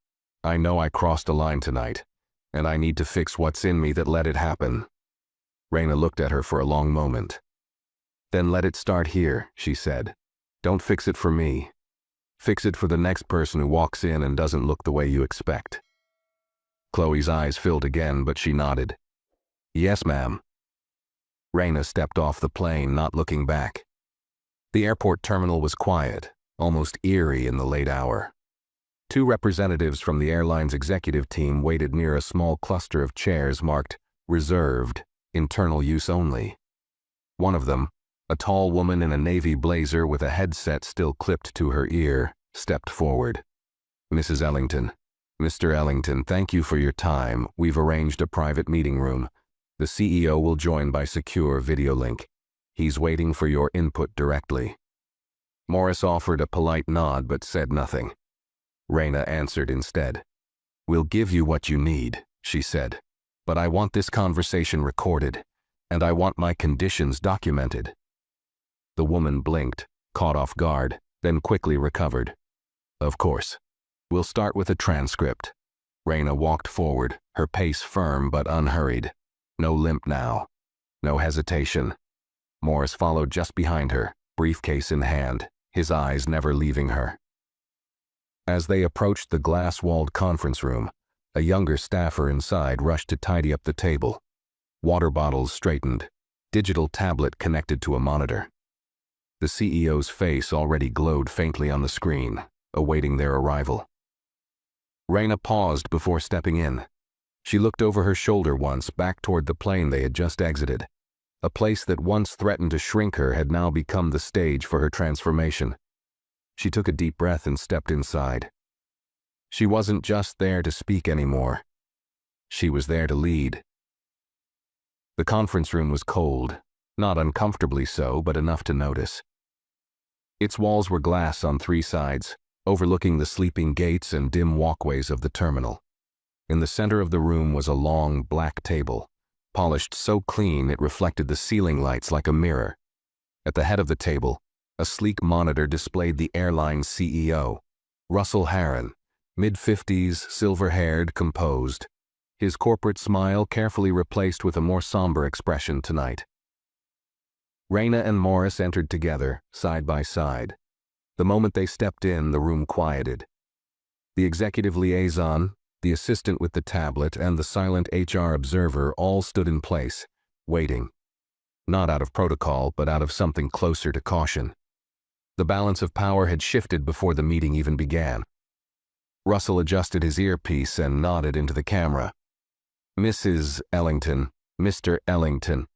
Speaker 1: I know I crossed a line tonight, and I need to fix what's in me that let it happen." Rena looked at her for a long moment. "Then let it start here," she said. "Don't fix it for me. Fix it for the next person who walks in and doesn't look the way you expect." Chloe's eyes filled again, but she nodded. "Yes, ma'am." Rena stepped off the plane, not looking back. The airport terminal was quiet, almost eerie in the late hour. Two representatives from the airline's executive team waited near a small cluster of chairs marked "Reserved, Internal Use Only." One of them, a tall woman in a navy blazer with a headset still clipped to her ear, stepped forward. "Mrs. Ellington, Mr. Ellington, thank you for your time. We've arranged a private meeting room. The CEO will join by secure video link. He's waiting for your input directly." Morris offered a polite nod but said nothing. Rena answered instead. "We'll give you what you need," she said. "But I want this conversation recorded, and I want my conditions documented." The woman blinked, caught off guard, then quickly recovered. "Of course. We'll start with a transcript." Rena walked forward, her pace firm but unhurried. No limp now. No hesitation. Morris followed just behind her, briefcase in hand, his eyes never leaving her. As they approached the glass-walled conference room, a younger staffer inside rushed to tidy up the table. Water bottles straightened, digital tablet connected to a monitor. The CEO's face already glowed faintly on the screen, awaiting their arrival. Rena paused before stepping in. She looked over her shoulder once, back toward the plane they had just exited. A place that once threatened to shrink her had now become the stage for her transformation. She took a deep breath and stepped inside. She wasn't just there to speak anymore. She was there to lead. The conference room was cold, not uncomfortably so, but enough to notice. Its walls were glass on three sides, overlooking the sleeping gates and dim walkways of the terminal. In the center of the room was a long, black table, polished so clean it reflected the ceiling lights like a mirror. At the head of the table, a sleek monitor displayed the airline's CEO, Russell Harron, mid-50s, silver-haired, composed. His corporate smile carefully replaced with a more somber expression tonight. Rena and Morris entered together, side by side. The moment they stepped in, the room quieted. The executive liaison, the assistant with the tablet, and the silent HR observer all stood in place, waiting. Not out of protocol, but out of something closer to caution. The balance of power had shifted before the meeting even began. Russell adjusted his earpiece and nodded into the camera. "Mrs. Ellington, Mr. Ellington,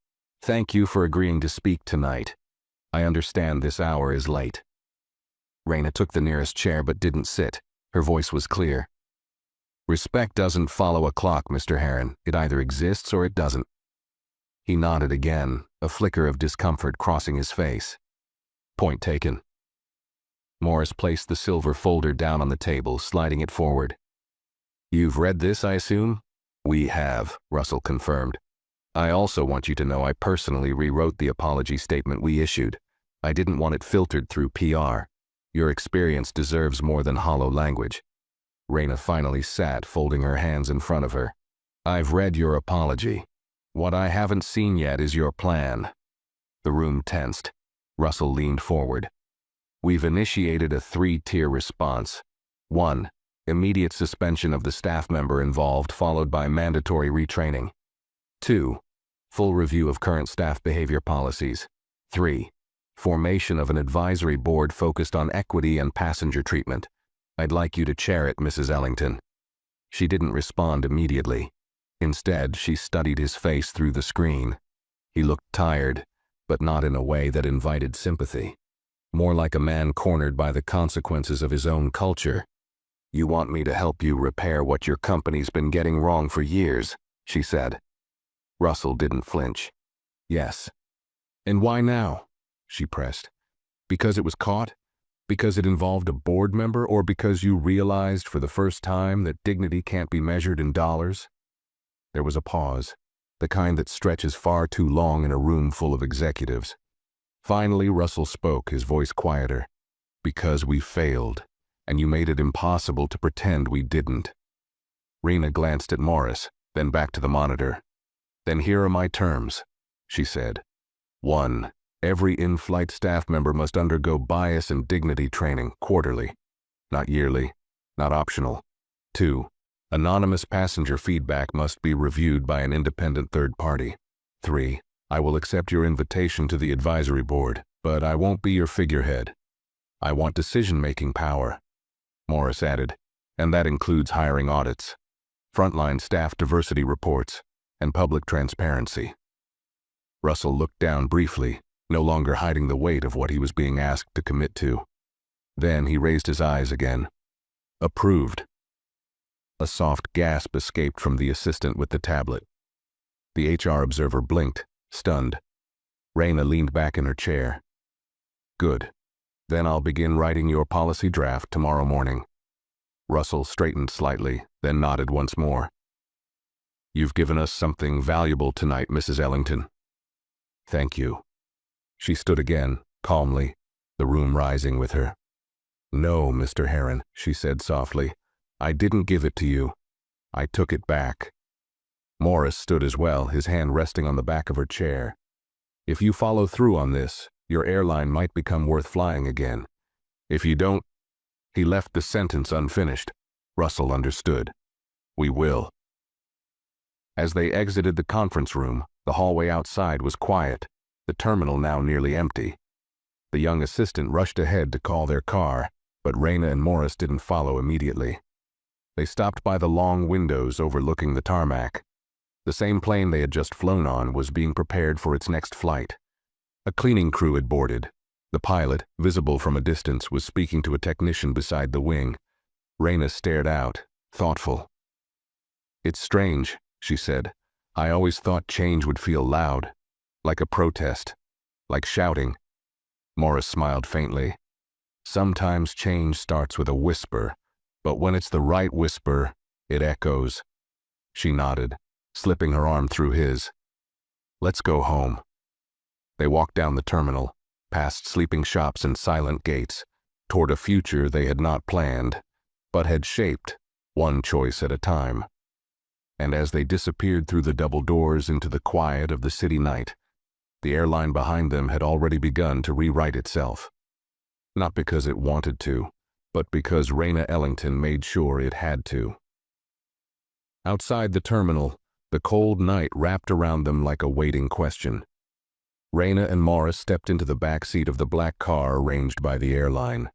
Speaker 1: thank you for agreeing to speak tonight. I understand this hour is late." Rena took the nearest chair but didn't sit. Her voice was clear. "Respect doesn't follow a clock, Mr. Harron. It either exists or it doesn't." He nodded again, a flicker of discomfort crossing his face. "Point taken." Morris placed the silver folder down on the table, sliding it forward. "You've read this, I assume?" "We have," Russell confirmed. "I also want you to know I personally rewrote the apology statement we issued. I didn't want it filtered through PR. Your experience deserves more than hollow language." Rena finally sat, folding her hands in front of her. "I've read your apology. What I haven't seen yet is your plan." The room tensed. Russell leaned forward. "We've initiated a 3-tier response. 1. Immediate suspension of the staff member involved, followed by mandatory retraining. 2. Full review of current staff behavior policies. 3. Formation of an advisory board focused on equity and passenger treatment. I'd like you to chair it, Mrs. Ellington." She didn't respond immediately. Instead, she studied his face through the screen. He looked tired, but not in a way that invited sympathy. More like a man cornered by the consequences of his own culture. "You want me to help you repair what your company's been getting wrong for years," she said. Russell didn't flinch. "Yes." "And why now?" she pressed. "Because it was caught? Because it involved a board member, or because you realized for the first time that dignity can't be measured in dollars? There was a pause, the kind that stretches far too long in a room full of executives. Finally, Russell spoke, his voice quieter. Because we failed, and you made it impossible to pretend we didn't. Rena glanced at Morris, then back to the monitor. Then here are my terms, she said. 1. Every in-flight staff member must undergo bias and dignity training quarterly, not yearly, not optional. 2. Anonymous passenger feedback must be reviewed by an independent third party. 3. I will accept your invitation to the advisory board, but I won't be your figurehead. I want decision-making power, Morris added, and that includes hiring audits, frontline staff diversity reports, and public transparency. Russell looked down briefly, no longer hiding the weight of what he was being asked to commit to. Then he raised his eyes again. Approved. A soft gasp escaped from the assistant with the tablet. The HR observer blinked, stunned. Rena leaned back in her chair. Good. Then I'll begin writing your policy draft tomorrow morning. Russell straightened slightly, then nodded once more. You've given us something valuable tonight, Mrs. Ellington. Thank you. She stood again, calmly, the room rising with her. No, Mr. Heron, she said softly. I didn't give it to you. I took it back. Morris stood as well, his hand resting on the back of her chair. If you follow through on this, your airline might become worth flying again. If you don't... He left the sentence unfinished. Russell understood. We will. As they exited the conference room, the hallway outside was quiet, the terminal now nearly empty. The young assistant rushed ahead to call their car, but Rena and Morris didn't follow immediately. They stopped by the long windows overlooking the tarmac. The same plane they had just flown on was being prepared for its next flight. A cleaning crew had boarded. The pilot, visible from a distance, was speaking to a technician beside the wing. Rena stared out, thoughtful. It's strange, she said. I always thought change would feel loud, like a protest, like shouting. Morris smiled faintly. Sometimes change starts with a whisper, but when it's the right whisper, it echoes. She nodded, slipping her arm through his. Let's go home. They walked down the terminal, past sleeping shops and silent gates, toward a future they had not planned, but had shaped, one choice at a time. And as they disappeared through the double doors into the quiet of the city night, the airline behind them had already begun to rewrite itself. Not because it wanted to, but because Rena Ellington made sure it had to. Outside the terminal, the cold night wrapped around them like a waiting question. Rena and Morris stepped into the back seat of the black car arranged by the airline,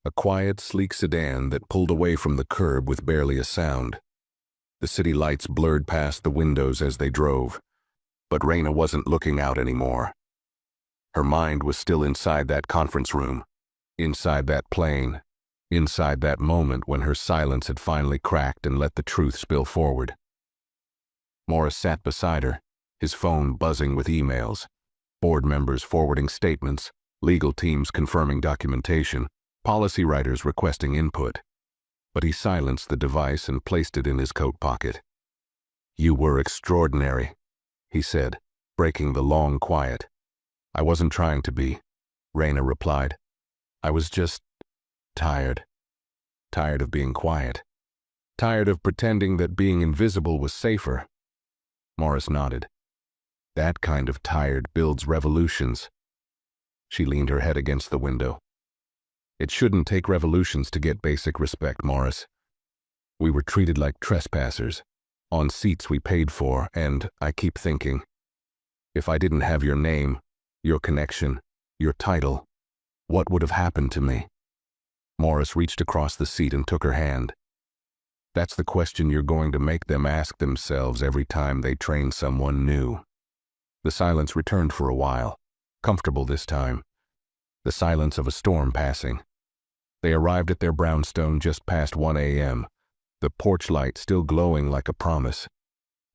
Speaker 1: a quiet, sleek sedan that pulled away from the curb with barely a sound. The city lights blurred past the windows as they drove, but Rena wasn't looking out anymore. Her mind was still inside that conference room, inside that plane, inside that moment when her silence had finally cracked and let the truth spill forward. Morris sat beside her, his phone buzzing with emails, board members forwarding statements, legal teams confirming documentation, policy writers requesting input. But he silenced the device and placed it in his coat pocket. You were extraordinary, he said, breaking the long quiet. I wasn't trying to be, Rena replied. I was just tired. Tired of being quiet. Tired of pretending that being invisible was safer. Morris nodded. That kind of tired builds revolutions. She leaned her head against the window. It shouldn't take revolutions to get basic respect, Morris. We were treated like trespassers, on seats we paid for, and I keep thinking, if I didn't have your name, your connection, your title, what would have happened to me? Morris reached across the seat and took her hand. That's the question you're going to make them ask themselves every time they train someone new. The silence returned for a while, comfortable this time. The silence of a storm passing. They arrived at their brownstone just past 1 a.m., the porch light still glowing like a promise.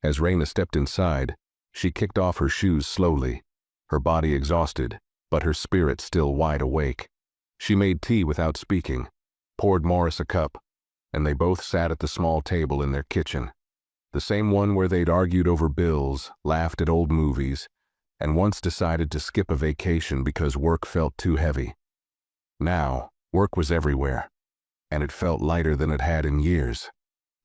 Speaker 1: As Rena stepped inside, she kicked off her shoes slowly, her body exhausted, but her spirit still wide awake. She made tea without speaking, poured Morris a cup, and they both sat at the small table in their kitchen, the same one where they'd argued over bills, laughed at old movies, and once decided to skip a vacation because work felt too heavy. Now, work was everywhere, and it felt lighter than it had in years.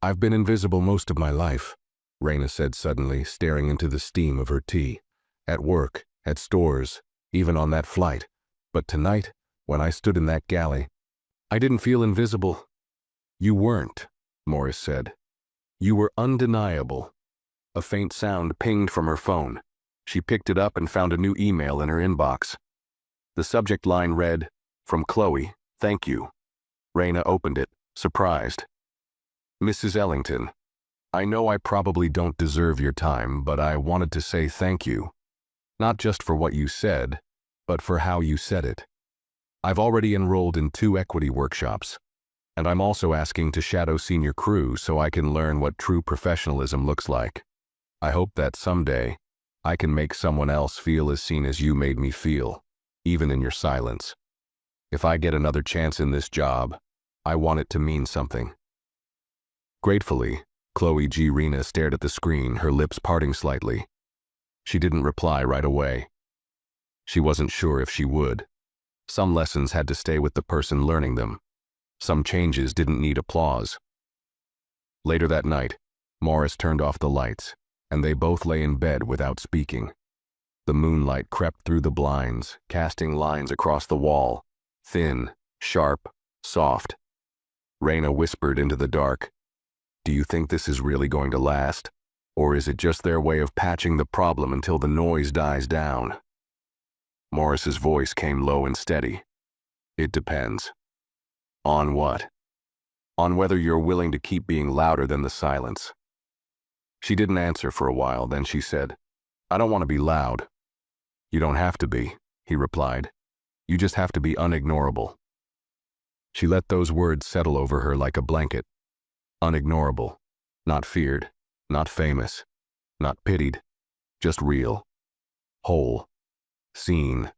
Speaker 1: "I've been invisible most of my life," Raina said suddenly, staring into the steam of her tea. "At work, at stores, even on that flight. But tonight, when I stood in that galley, I didn't feel invisible." "You weren't," Morris said. "You were undeniable." A faint sound pinged from her phone. She picked it up and found a new email in her inbox. The subject line read, "From Chloe, thank you." Raina opened it, surprised. "Mrs. Ellington, I know I probably don't deserve your time, but I wanted to say thank you. Not just for what you said, but for how you said it. I've already enrolled in 2 equity workshops, and I'm also asking to shadow senior crew so I can learn what true professionalism looks like. I hope that someday I can make someone else feel as seen as you made me feel, even in your silence. If I get another chance in this job, I want it to mean something." Gratefully, Chloe G. Raina stared at the screen, her lips parting slightly. She didn't reply right away. She wasn't sure if she would. Some lessons had to stay with the person learning them. Some changes didn't need applause. Later that night, Morris turned off the lights, and they both lay in bed without speaking. The moonlight crept through the blinds, casting lines across the wall, thin, sharp, soft. Raina whispered into the dark, "Do you think this is really going to last? Or is it just their way of patching the problem until the noise dies down?" Morris's voice came low and steady. "It depends." "On what?" "On whether you're willing to keep being louder than the silence." She didn't answer for a while, then she said, "I don't want to be loud." "You don't have to be," he replied. "You just have to be unignorable." She let those words settle over her like a blanket. Unignorable. Not feared. Not famous. Not pitied. Just real. Whole. Seen.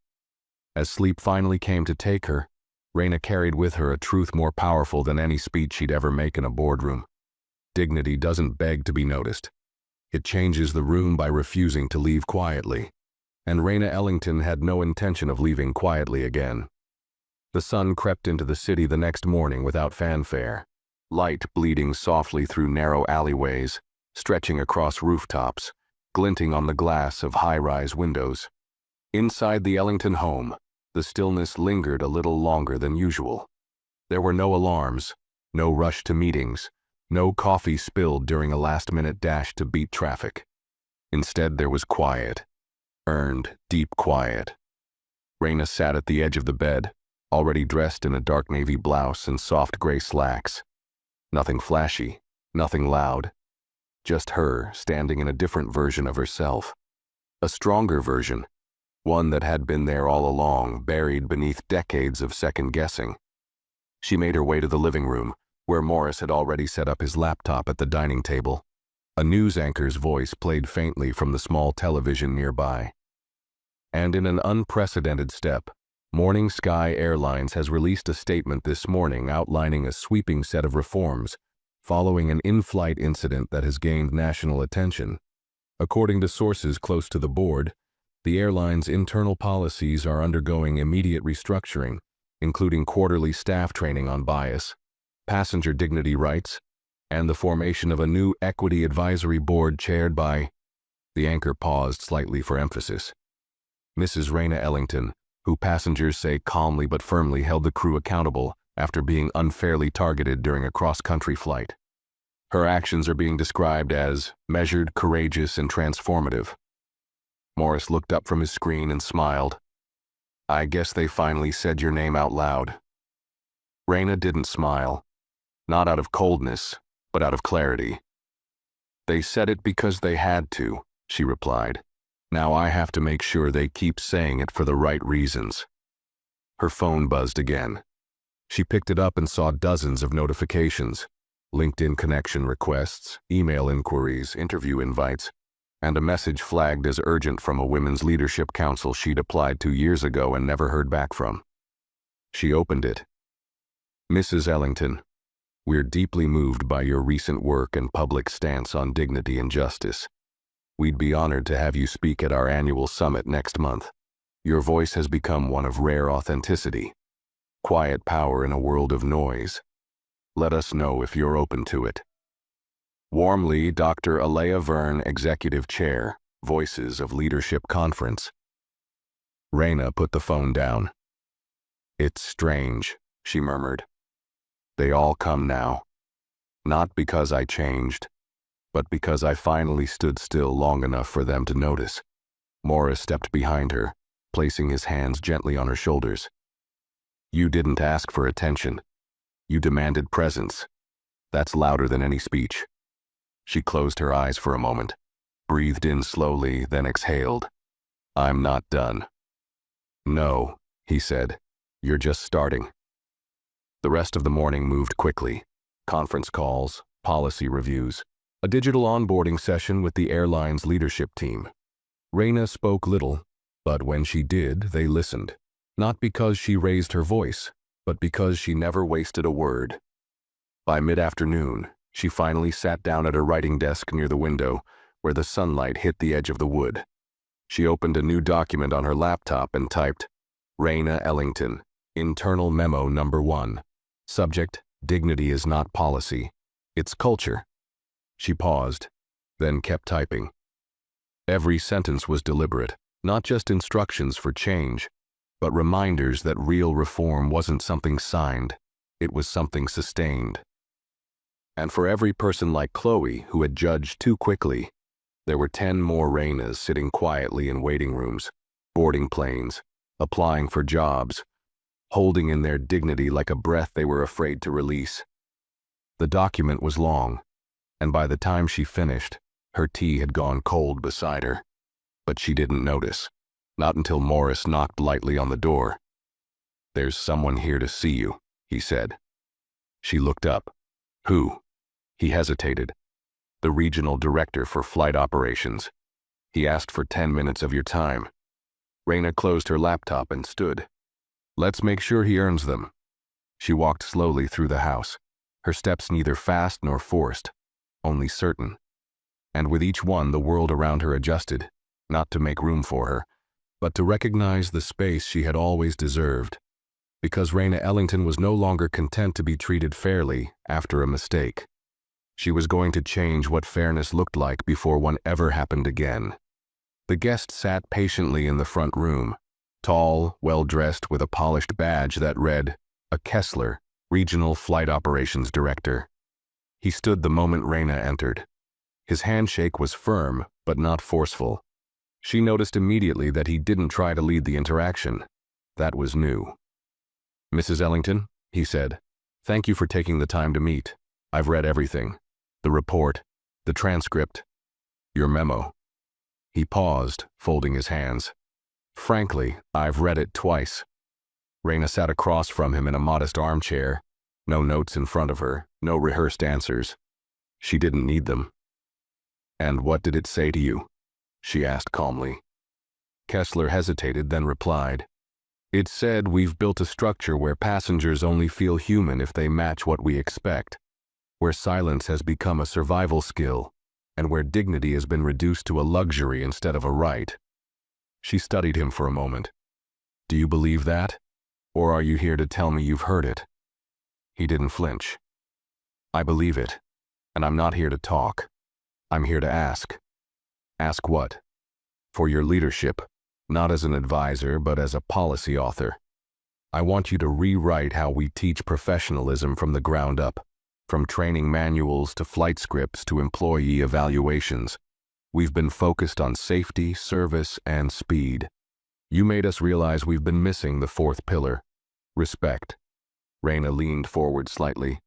Speaker 1: As sleep finally came to take her, Raina carried with her a truth more powerful than any speech she'd ever make in a boardroom. Dignity doesn't beg to be noticed. It changes the room by refusing to leave quietly. And Raina Ellington had no intention of leaving quietly again. The sun crept into the city the next morning without fanfare, light bleeding softly through narrow alleyways, stretching across rooftops, glinting on the glass of high-rise windows. Inside the Ellington home, the stillness lingered a little longer than usual. There were no alarms, no rush to meetings, no coffee spilled during a last-minute dash to beat traffic. Instead, there was quiet. Earned, deep quiet. Raina sat at the edge of the bed, already dressed in a dark navy blouse and soft gray slacks. Nothing flashy, nothing loud. Just her, standing in a different version of herself. A stronger version, one that had been there all along, buried beneath decades of second-guessing. She made her way to the living room, where Morris had already set up his laptop at the dining table. A news anchor's voice played faintly from the small television nearby. And in an unprecedented step, Morning Sky Airlines has released a statement this morning outlining a sweeping set of reforms following an in-flight incident that has gained national attention. According to sources close to the board, the airline's internal policies are undergoing immediate restructuring, including quarterly staff training on bias, passenger dignity rights, and the formation of a new equity advisory board chaired by... The anchor paused slightly for emphasis. Mrs. Raina Ellington, who passengers say calmly but firmly held the crew accountable after being unfairly targeted during a cross-country flight. Her actions are being described as measured, courageous, and transformative. Morris looked up from his screen and smiled. "I guess they finally said your name out loud." Raina didn't smile. Not out of coldness, but out of clarity. "They said it because they had to," she replied. "Now I have to make sure they keep saying it for the right reasons." Her phone buzzed again. She picked it up and saw dozens of notifications, LinkedIn connection requests, email inquiries, interview invites, and a message flagged as urgent from a women's leadership council she'd applied to years ago and never heard back from. She opened it. Mrs. Ellington, we're deeply moved by your recent work and public stance on dignity and justice. We'd be honored to have you speak at our annual summit next month. Your voice has become one of rare authenticity. Quiet power in a world of noise. Let us know if you're open to it. Warmly, Dr. Alea Verne, Executive Chair, Voices of Leadership Conference. Raina put the phone down. It's strange, she murmured. They all come now. Not because I changed, but because I finally stood still long enough for them to notice. Morris stepped behind her, placing his hands gently on her shoulders. You didn't ask for attention. You demanded presence. That's louder than any speech. She closed her eyes for a moment, breathed in slowly, then exhaled. I'm not done. No, he said. You're just starting. The rest of the morning moved quickly. Conference calls, policy reviews, a digital onboarding session with the airline's leadership team. Raina spoke little, but when she did, they listened. Not because she raised her voice, but because she never wasted a word. By mid-afternoon, she finally sat down at her writing desk near the window, where the sunlight hit the edge of the wood. She opened a new document on her laptop and typed, Raina Ellington, Internal Memo Number 1. Subject, Dignity is not policy. It's culture. She paused, then kept typing. Every sentence was deliberate, not just instructions for change, but reminders that real reform wasn't something signed, it was something sustained. And for every person like Chloe who had judged too quickly, there were 10 more Rainas sitting quietly in waiting rooms, boarding planes, applying for jobs, holding in their dignity like a breath they were afraid to release. The document was long, and by the time she finished, her tea had gone cold beside her. But she didn't notice, not until Morris knocked lightly on the door. There's someone here to see you, he said. She looked up. Who? He hesitated. The regional director for flight operations. He asked for 10 minutes of your time. Raina closed her laptop and stood. Let's make sure he earns them. She walked slowly through the house, her steps neither fast nor forced, only certain. And with each one the world around her adjusted, not to make room for her, but to recognize the space she had always deserved, because Raina Ellington was no longer content to be treated fairly after a mistake. She was going to change what fairness looked like before one ever happened again. The guest sat patiently in the front room, tall, well-dressed with a polished badge that read, a Kessler, Regional Flight Operations Director. He stood the moment Raina entered. His handshake was firm, but not forceful. She noticed immediately that he didn't try to lead the interaction. That was new. Mrs. Ellington, he said, thank you for taking the time to meet. I've read everything. The report, the transcript, your memo. He paused, folding his hands. Frankly, I've read it twice. Raina sat across from him in a modest armchair, no notes in front of her, no rehearsed answers. She didn't need them. And what did it say to you? She asked calmly. Kessler hesitated, then replied. It said we've built a structure where passengers only feel human if they match what we expect, where silence has become a survival skill, and where dignity has been reduced to a luxury instead of a right. She studied him for a moment. Do you believe that? Or are you here to tell me you've heard it? He didn't flinch. I believe it, and I'm not here to talk. I'm here to ask. Ask what? For your leadership, not as an advisor, but as a policy author. I want you to rewrite how we teach professionalism from the ground up, from training manuals to flight scripts to employee evaluations. We've been focused on safety, service, and speed. You made us realize we've been missing the fourth pillar, respect. Raina leaned forward slightly.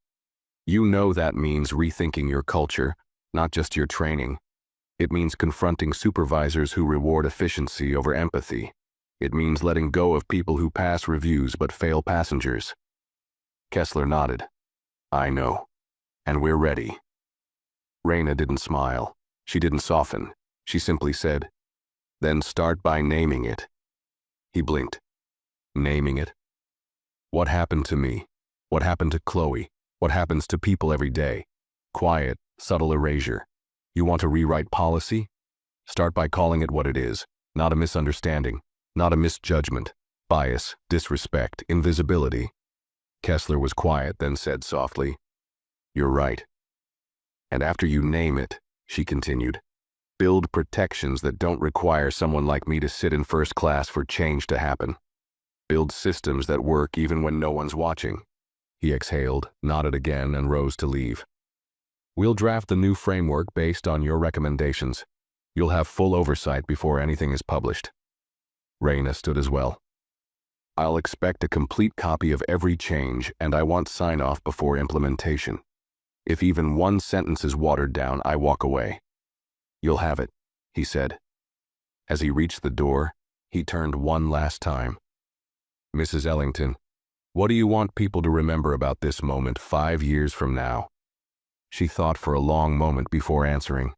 Speaker 1: You know that means rethinking your culture, not just your training. It means confronting supervisors who reward efficiency over empathy. It means letting go of people who pass reviews but fail passengers. Kessler nodded. I know. And we're ready. Raina didn't smile. She didn't soften. She simply said, then start by naming it. He blinked. Naming it? What happened to me? What happened to Chloe? What happens to people every day? Quiet, subtle erasure. You want to rewrite policy? Start by calling it what it is. Not a misunderstanding, not a misjudgment, bias, disrespect, invisibility. Kessler was quiet, then said softly, "You're right. And after you name it," she continued, "build protections that don't require someone like me to sit in first class for change to happen. Build systems that work even when no one's watching." He exhaled, nodded again, and rose to leave. "We'll draft the new framework based on your recommendations. You'll have full oversight before anything is published." Raina stood as well. "I'll expect a complete copy of every change, and I want sign-off before implementation. If even one sentence is watered down, I walk away." "You'll have it," he said. As he reached the door, he turned one last time. "Mrs. Ellington, what do you want people to remember about this moment 5 years from now?" She thought for a long moment before answering.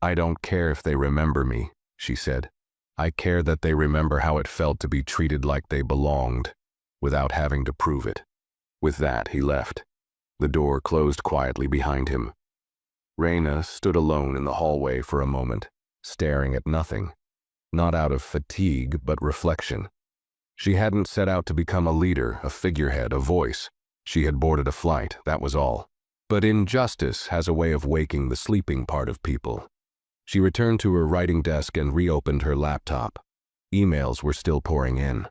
Speaker 1: "I don't care if they remember me," she said. "I care that they remember how it felt to be treated like they belonged, without having to prove it." With that, he left. The door closed quietly behind him. Raina stood alone in the hallway for a moment, staring at nothing, not out of fatigue but reflection. She hadn't set out to become a leader, a figurehead, a voice. She had boarded a flight, that was all. But injustice has a way of waking the sleeping part of people. She returned to her writing desk and reopened her laptop. Emails were still pouring in.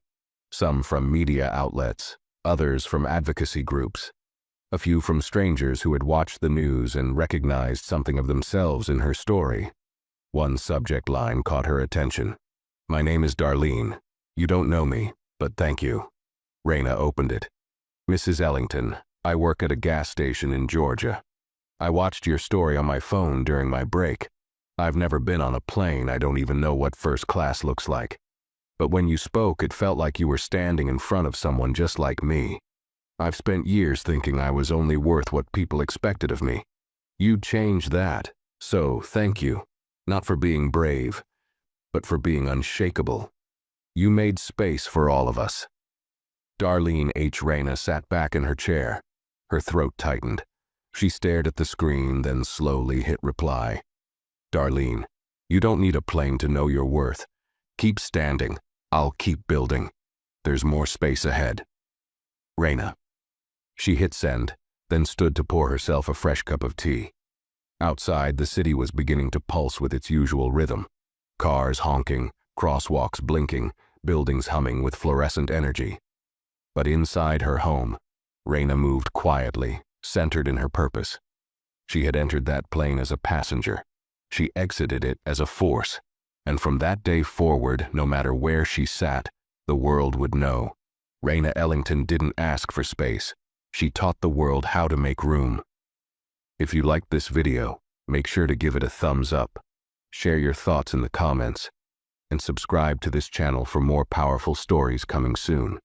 Speaker 1: Some from media outlets, others from advocacy groups. A few from strangers who had watched the news and recognized something of themselves in her story. One subject line caught her attention. "My name is Darlene. You don't know me, but thank you." Raina opened it. "Mrs. Ellington, I work at a gas station in Georgia. I watched your story on my phone during my break. I've never been on a plane. I don't even know what first class looks like. But when you spoke, it felt like you were standing in front of someone just like me. I've spent years thinking I was only worth what people expected of me. You changed that, so thank you. Not for being brave, but for being unshakable. You made space for all of us." Darlene H. Raina sat back in her chair. Her throat tightened. She stared at the screen, then slowly hit reply. "Darlene, you don't need a plane to know your worth. Keep standing. I'll keep building. There's more space ahead. Raina." She hit send, then stood to pour herself a fresh cup of tea. Outside, the city was beginning to pulse with its usual rhythm. Cars honking, crosswalks blinking, buildings humming with fluorescent energy. But inside her home, Raina moved quietly, centered in her purpose. She had entered that plane as a passenger. She exited it as a force. And from that day forward, no matter where she sat, the world would know. Raina Ellington didn't ask for space. She taught the world how to make room. If you liked this video, make sure to give it a thumbs up. Share your thoughts in the comments. And subscribe to this channel for more powerful stories coming soon.